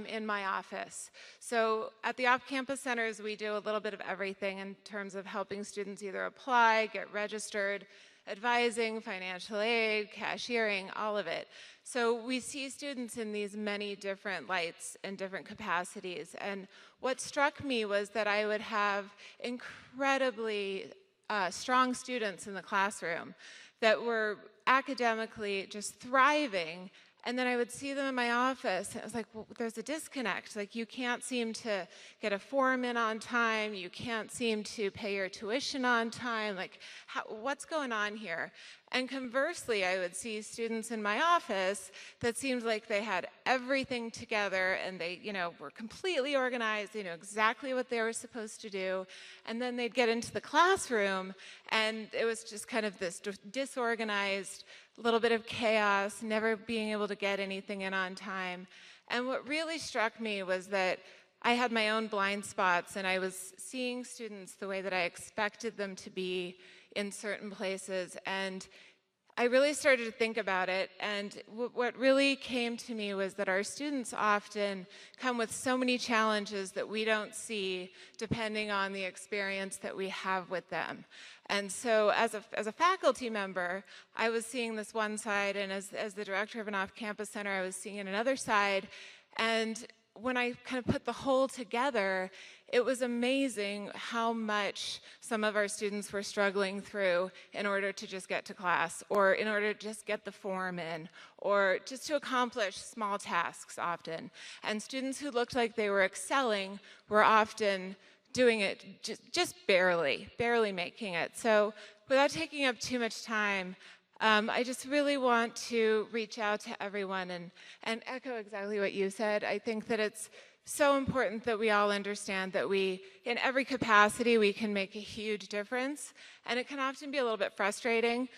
in my office. So at the off-campus centers, we do a little bit of everything in terms of helping students either apply, get registered, advising, financial aid, cashiering, all of it. So we see students in these many different lights and different capacities. And what struck me was that I would have incredibly strong students in the classroom that were academically just thriving. And then I would see them in my office, and it was like, well, there's a disconnect. Like, you can't seem to get a form in on time. You can't seem to pay your tuition on time. Like, what's going on here? And conversely, I would see students in my office that seemed like they had everything together, and they, were completely organized. They knew exactly what they were supposed to do. And then they'd get into the classroom, and it was just kind of this disorganized, little bit of chaos, never being able to get anything in on time. And what really struck me was that I had my own blind spots, and I was seeing students the way that I expected them to be in certain places. And I really started to think about it, and what really came to me was that our students often come with so many challenges that we don't see depending on the experience that we have with them. And so as a faculty member, I was seeing this one side, and as the director of an off-campus center, I was seeing another side. And when I kind of put the whole together, it was amazing how much some of our students were struggling through in order to just get to class, or in order to just get the form in, or just to accomplish small tasks often. And students who looked like they were excelling were often doing it just barely making it. So without taking up too much time, I just really want to reach out to everyone and echo exactly what you said. I think that it's so important that we all understand that we, in every capacity, we can make a huge difference. And it can often be a little bit frustrating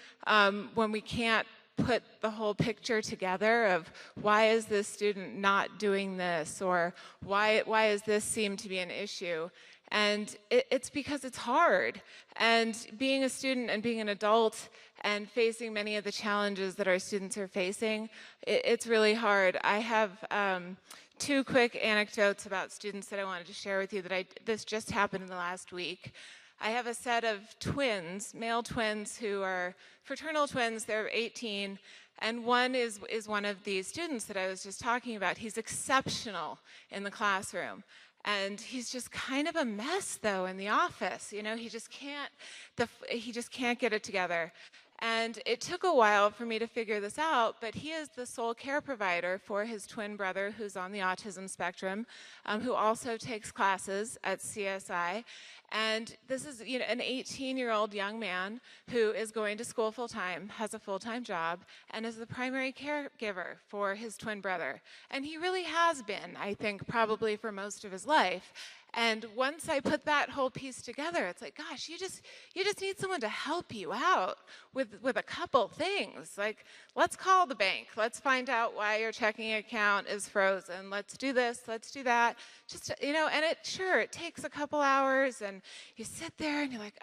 when we can't put the whole picture together of why is this student not doing this, or why does this seem to be an issue. And it's because it's hard. And being a student and being an adult and facing many of the challenges that our students are facing, it's really hard. I have two quick anecdotes about students that I wanted to share with you this just happened in the last week. I have a set of twins, male twins, who are fraternal twins. They're 18, and one is one of these students that I was just talking about. He's exceptional in the classroom. And he's just kind of a mess, though, in the office. You know, he just can't get it together. And it took a while for me to figure this out, but he is the sole care provider for his twin brother, who's on the autism spectrum, who also takes classes at CSI. And this is, you know, an 18-year-old young man who is going to school full-time, has a full-time job, and is the primary caregiver for his twin brother. And he really has been, I think, probably for most of his life. And once I put that whole piece together, it's like, gosh, you just need someone to help you out with a couple things. Like, let's call the bank. Let's find out why your checking account is frozen. Let's do this. Let's do that. Just, you know, and it takes a couple hours, and you sit there and you're like,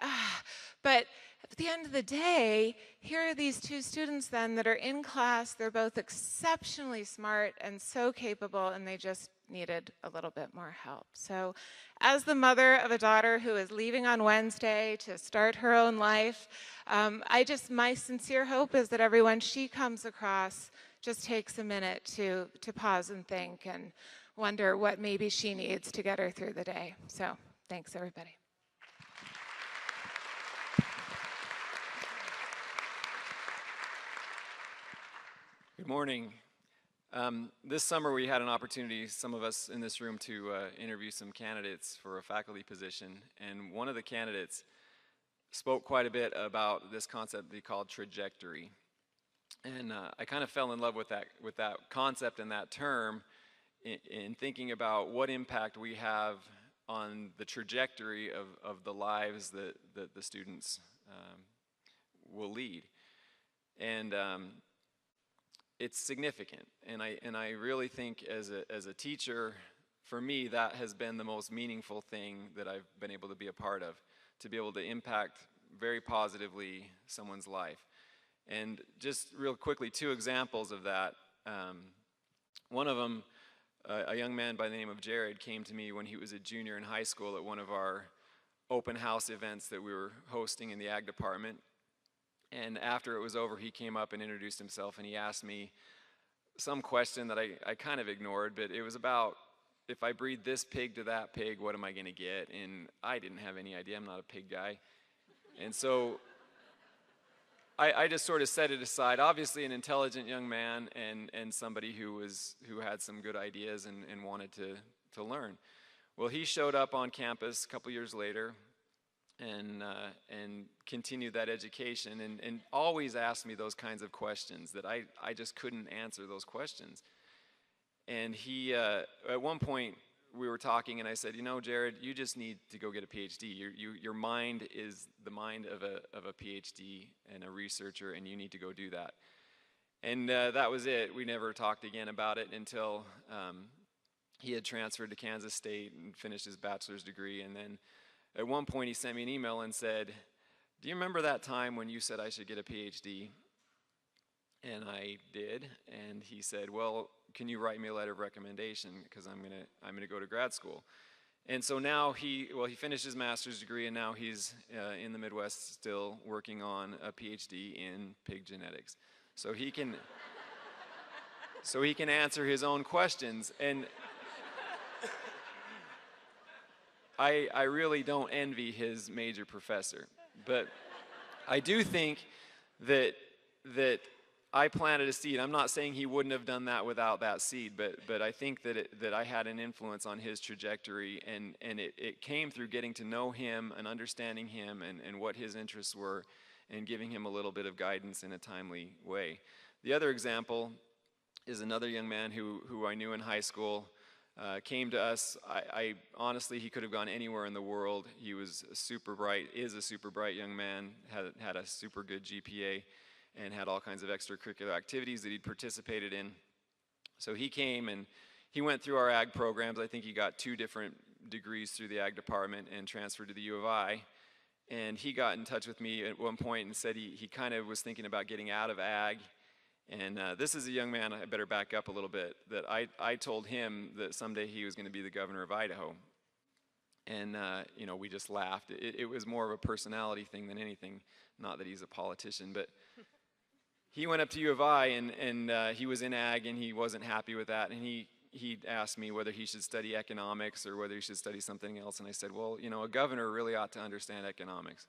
but at the end of the day, here are these two students then that are in class. They're both exceptionally smart and so capable, and they just needed a little bit more help. So as the mother of a daughter who is leaving on Wednesday to start her own life, my sincere hope is that everyone she comes across just takes a minute to pause and think and wonder what maybe she needs to get her through the day. So thanks, everybody. Good morning. This summer we had an opportunity, some of us in this room, to interview some candidates for a faculty position, and one of the candidates spoke quite a bit about this concept they called trajectory. And I kind of fell in love with that concept and that term in thinking about what impact we have on the trajectory of the lives that the students will lead. And it's significant, and I really think as a teacher, for me, that has been the most meaningful thing that I've been able to be a part of, to be able to impact very positively someone's life. And just real quickly, two examples of that. One of them, a young man by the name of Jared, came to me when he was a junior in high school at one of our open house events that we were hosting in the ag department. And after it was over, he came up and introduced himself, and he asked me some question that I kind of ignored, but it was about, if I breed this pig to that pig, what am I going to get? And I didn't have any idea. I'm not a pig guy. And so I just sort of set it aside. Obviously an intelligent young man and somebody who had some good ideas and wanted to learn. Well, he showed up on campus a couple years later, and continue that education, and always asked me those kinds of questions that I just couldn't answer those questions. And he, at one point, we were talking, and I said, you know, Jared, you just need to go get a PhD. Your mind is the mind of a PhD and a researcher, and you need to go do that. And that was it. We never talked again about it until he had transferred to Kansas State and finished his bachelor's degree. And then at one point, he sent me an email and said, do you remember that time when you said I should get a PhD? And I did. And he said, well, can you write me a letter of recommendation, because I'm gonna go to grad school. And so now he finished his master's degree, and now he's in the Midwest still working on a PhD in pig genetics. So he can answer his own questions. And I really don't envy his major professor, but I do think that I planted a seed. I'm not saying he wouldn't have done that without that seed, but I think that I had an influence on his trajectory, and it came through getting to know him and understanding him and what his interests were, and giving him a little bit of guidance in a timely way. The other example is another young man who I knew in high school. came to us. Honestly, he could have gone anywhere in the world. He was super bright, is a super bright young man, had a super good GPA, and had all kinds of extracurricular activities that he'd participated in. So he came and he went through our ag programs. I think he got 2 different degrees through the ag department and transferred to the U of I. And he got in touch with me at one point and said he kind of was thinking about getting out of ag. And this is a young man, I better back up a little bit, that I told him that someday he was going to be the governor of Idaho. And, you know, we just laughed. It was more of a personality thing than anything, not that he's a politician. But he went up to U of I, and he was in ag, and he wasn't happy with that. And he asked me whether he should study economics or whether he should study something else. And I said, well, you know, a governor really ought to understand economics.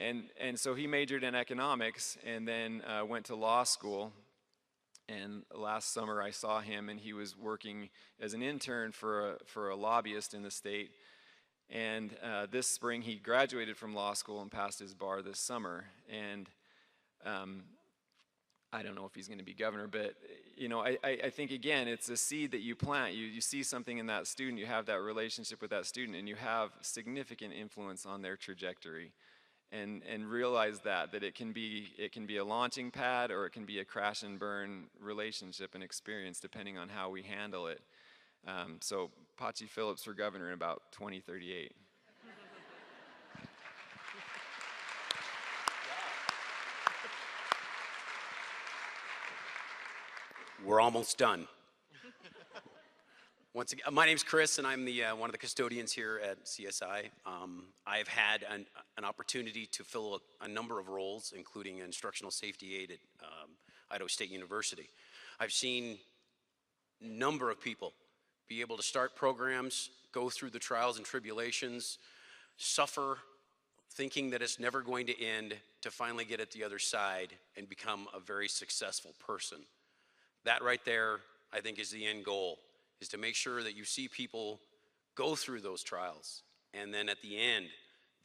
And so he majored in economics and then went to law school. And last summer I saw him, and he was working as an intern for a lobbyist in the state. And this spring he graduated from law school and passed his bar this summer. And I don't know if he's going to be governor, but you know, I think again, it's a seed that you plant. You see something in that student, you have that relationship with that student, and you have significant influence on their trajectory. And realize that it can be a launching pad, or it can be a crash and burn relationship and experience, depending on how we handle it. So Pachi Phillips for governor in about 2038. We're almost done. Once again, my name's Chris, and I'm the one of the custodians here at CSI. I've had an opportunity to fill a number of roles, including instructional safety aide at Idaho State University. I've seen a number of people be able to start programs, go through the trials and tribulations, suffer, thinking that it's never going to end, to finally get at the other side and become a very successful person. That right there, I think, is the end goal, is to make sure that you see people go through those trials, and then at the end,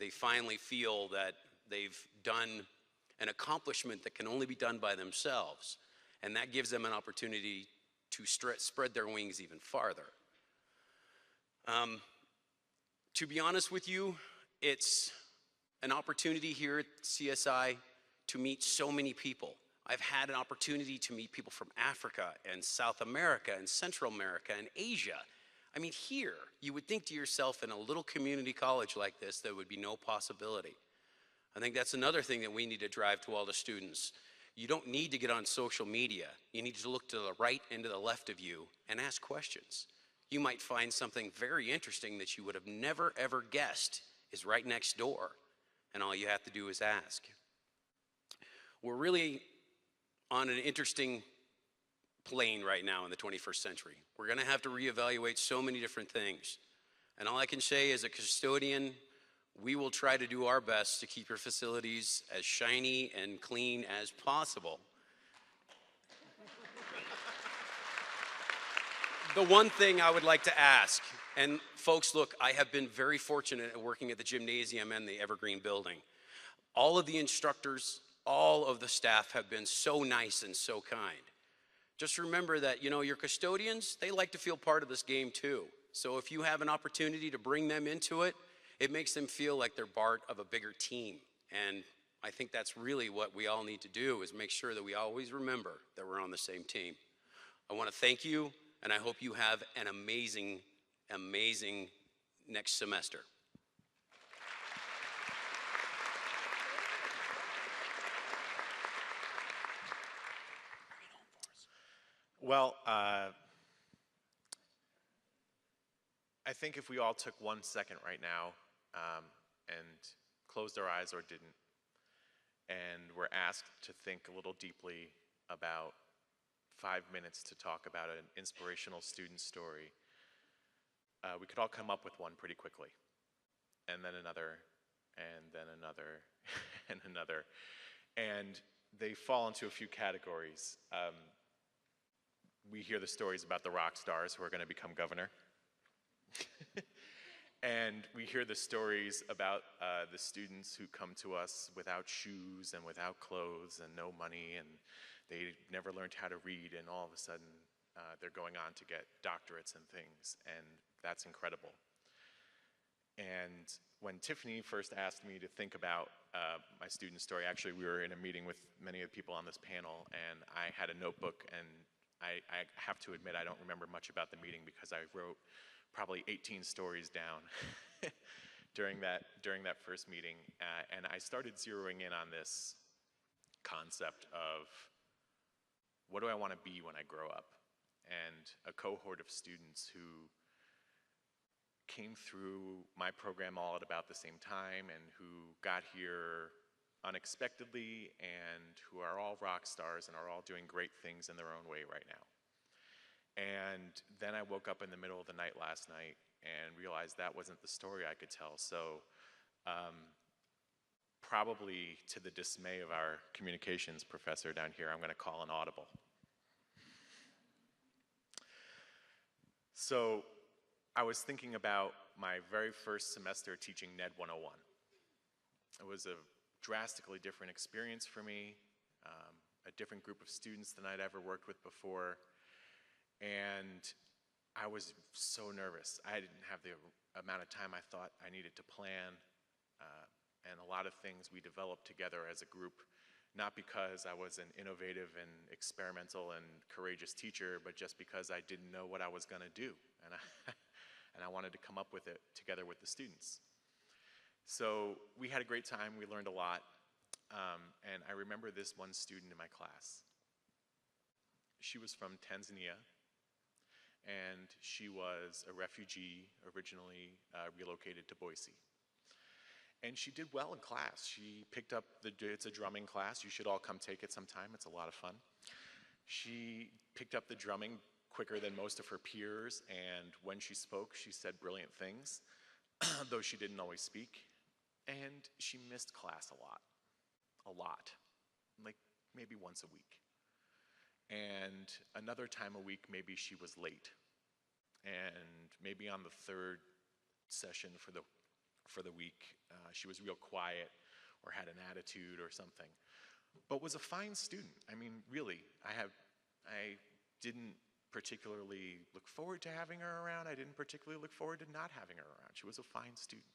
they finally feel that they've done an accomplishment that can only be done by themselves, and that gives them an opportunity to spread their wings even farther. To be honest with you, it's an opportunity here at CSI to meet so many people. I've had an opportunity to meet people from Africa and South America and Central America and Asia. I mean, here, you would think to yourself, in a little community college like this, there would be no possibility. I think that's another thing that we need to drive to all the students. You don't need to get on social media. You need to look to the right and to the left of you and ask questions. You might find something very interesting that you would have never, ever guessed is right next door, and all you have to do is ask. We're really on an interesting plane right now in the 21st century. We're going to have to reevaluate so many different things. And all I can say, as a custodian, we will try to do our best to keep your facilities as shiny and clean as possible. The one thing I would like to ask, and folks, look, I have been very fortunate at working at the gymnasium and the Evergreen building. All of the instructors, all of the staff have been so nice and so kind. Just remember that, you know, your custodians, they like to feel part of this game too. So if you have an opportunity to bring them into it, it makes them feel like they're part of a bigger team. And I think that's really what we all need to do, is make sure that we always remember that we're on the same team. I want to thank you, and I hope you have an amazing, amazing next semester. Well, I think if we all took 1 second right now and closed our eyes, or didn't, and were asked to think a little deeply about 5 minutes to talk about an inspirational student story, we could all come up with one pretty quickly, and then another, and then another, and another. And they fall into a few categories. We hear the stories about the rock stars who are going to become governor. And we hear the stories about the students who come to us without shoes and without clothes and no money, and they never learned how to read, and all of a sudden they're going on to get doctorates and things, and that's incredible. And when Tiffany first asked me to think about my student story, actually we were in a meeting with many of the people on this panel, and I had a notebook, and I have to admit I don't remember much about the meeting because I wrote probably 18 stories down during that first meeting, and I started zeroing in on this concept of what do I want to be when I grow up, and a cohort of students who came through my program all at about the same time and who got here unexpectedly and who are all rock stars and are all doing great things in their own way right now. And then I woke up in the middle of the night last night and realized that wasn't the story I could tell. So probably to the dismay of our communications professor down here, I'm going to call an audible. So I was thinking about my very first semester teaching NED 101. It was a drastically different experience for me, a different group of students than I'd ever worked with before, and I was so nervous. I didn't have the amount of time I thought I needed to plan, and a lot of things we developed together as a group, not because I was an innovative and experimental and courageous teacher, but just because I didn't know what I was going to do, and I wanted to come up with it together with the students. So we had a great time, we learned a lot, and I remember this one student in my class. She was from Tanzania, and she was a refugee, originally relocated to Boise. And she did well in class. She picked up, it's a drumming class, you should all come take it sometime, it's a lot of fun. She picked up the drumming quicker than most of her peers, and when she spoke, she said brilliant things, though she didn't always speak. And she missed class a lot, like maybe once a week. And another time a week, maybe she was late. And maybe on the third session for the week, she was real quiet or had an attitude or something, but was a fine student. I mean, really, I didn't particularly look forward to having her around. I didn't particularly look forward to not having her around. She was a fine student.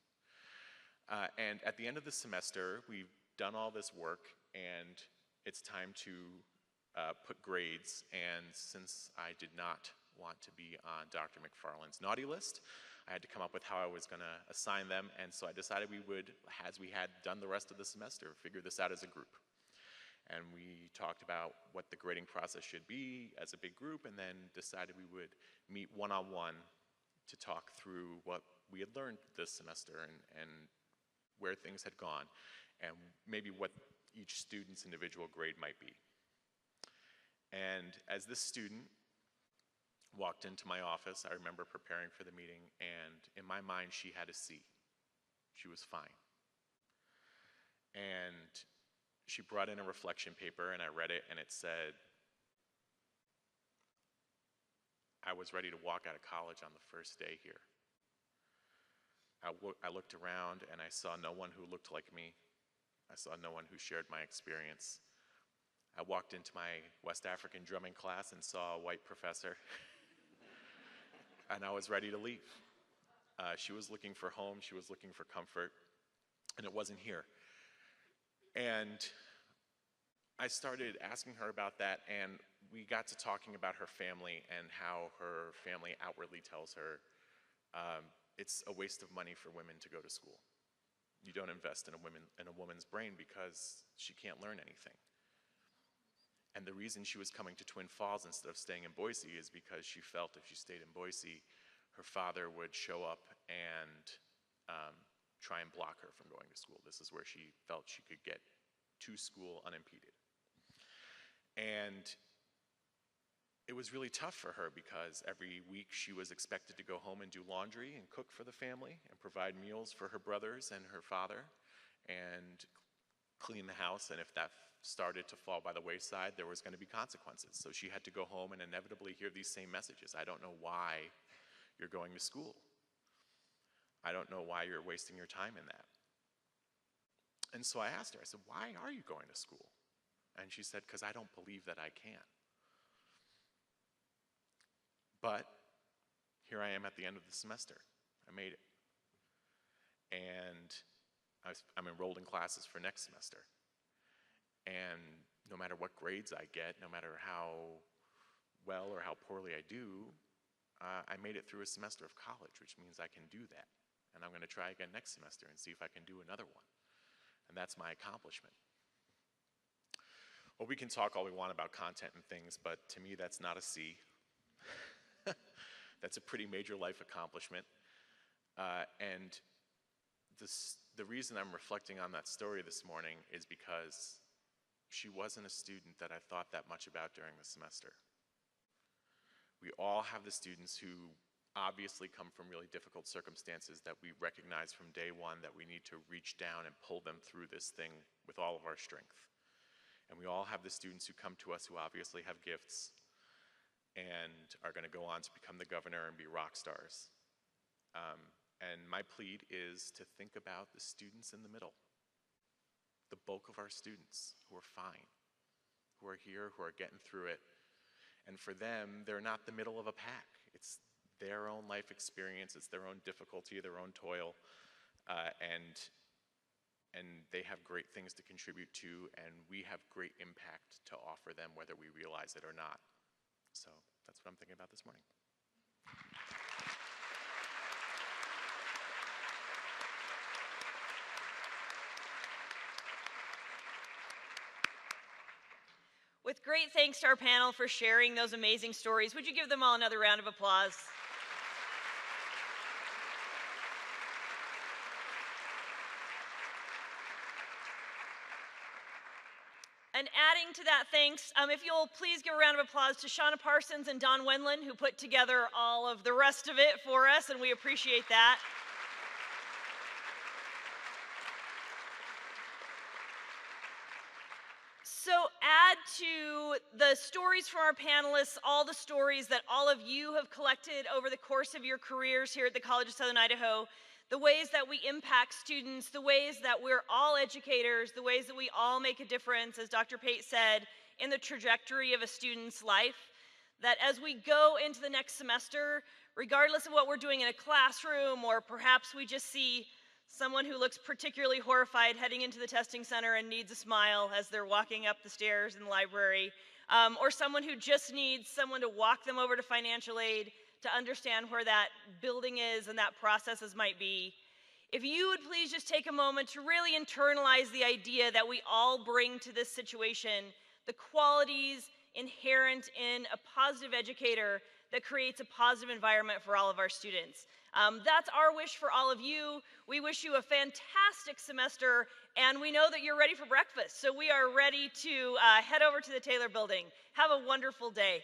And at the end of the semester, we've done all this work, and it's time to put grades. And since I did not want to be on Dr. McFarland's naughty list, I had to come up with how I was going to assign them, and so I decided we would, as we had done the rest of the semester, figure this out as a group. And we talked about what the grading process should be as a big group, and then decided we would meet one-on-one to talk through what we had learned this semester and where things had gone, and maybe what each student's individual grade might be. And as this student walked into my office, I remember preparing for the meeting, and in my mind, she had a C. She was fine. And she brought in a reflection paper, and I read it, and it said, I was ready to walk out of college on the first day here. I looked around, and I saw no one who looked like me. I saw no one who shared my experience. I walked into my West African drumming class and saw a white professor. And I was ready to leave. She was looking for home, she was looking for comfort, and it wasn't here. And I started asking her about that, and we got to talking about her family and how her family outwardly tells her it's a waste of money for women to go to school. You don't invest in a woman's brain because she can't learn anything. And the reason she was coming to Twin Falls instead of staying in Boise is because she felt if she stayed in Boise, her father would show up and try and block her from going to school. This is where she felt she could get to school unimpeded. And it was really tough for her because every week she was expected to go home and do laundry and cook for the family and provide meals for her brothers and her father and clean the house, and if that started to fall by the wayside, there was going to be consequences. So she had to go home and inevitably hear these same messages. I don't know why you're going to school. I don't know why you're wasting your time in that. And so I asked her, I said, why are you going to school? And she said, because I don't believe that I can. But here I am at the end of the semester. I made it. And I'm enrolled in classes for next semester. And no matter what grades I get, no matter how well or how poorly I do, I made it through a semester of college, which means I can do that. And I'm going to try again next semester and see if I can do another one. And that's my accomplishment. Well, we can talk all we want about content and things, but to me, that's not a C. That's a pretty major life accomplishment. And the reason I'm reflecting on that story this morning is because she wasn't a student that I thought that much about during the semester. We all have the students who obviously come from really difficult circumstances that we recognize from day one that we need to reach down and pull them through this thing with all of our strength. And we all have the students who come to us who obviously have gifts and are going to go on to become the governor and be rock stars. And my plea is to think about the students in the middle, the bulk of our students who are fine, who are here, who are getting through it. And for them, they're not the middle of a pack. It's their own life experience, it's their own difficulty, their own toil, and they have great things to contribute to, and we have great impact to offer them whether we realize it or not. So that's what I'm thinking about this morning. With great thanks to our panel for sharing those amazing stories, would you give them all another round of applause? And adding to that thanks, if you'll please give a round of applause to Shauna Parsons and Don Wendland, who put together all of the rest of it for us, and we appreciate that. So add to the stories from our panelists, all the stories that all of you have collected over the course of your careers here at the College of Southern Idaho, the ways that we impact students, the ways that we're all educators, the ways that we all make a difference, as Dr. Pate said, in the trajectory of a student's life, that as we go into the next semester, regardless of what we're doing in a classroom, or perhaps we just see someone who looks particularly horrified heading into the testing center and needs a smile as they're walking up the stairs in the library, or someone who just needs someone to walk them over to financial aid to understand where that building is and that processes might be. If you would please just take a moment to really internalize the idea that we all bring to this situation, the qualities inherent in a positive educator that creates a positive environment for all of our students. That's our wish for all of you. We wish you a fantastic semester, and we know that you're ready for breakfast, so we are ready to head over to the Taylor Building. Have a wonderful day.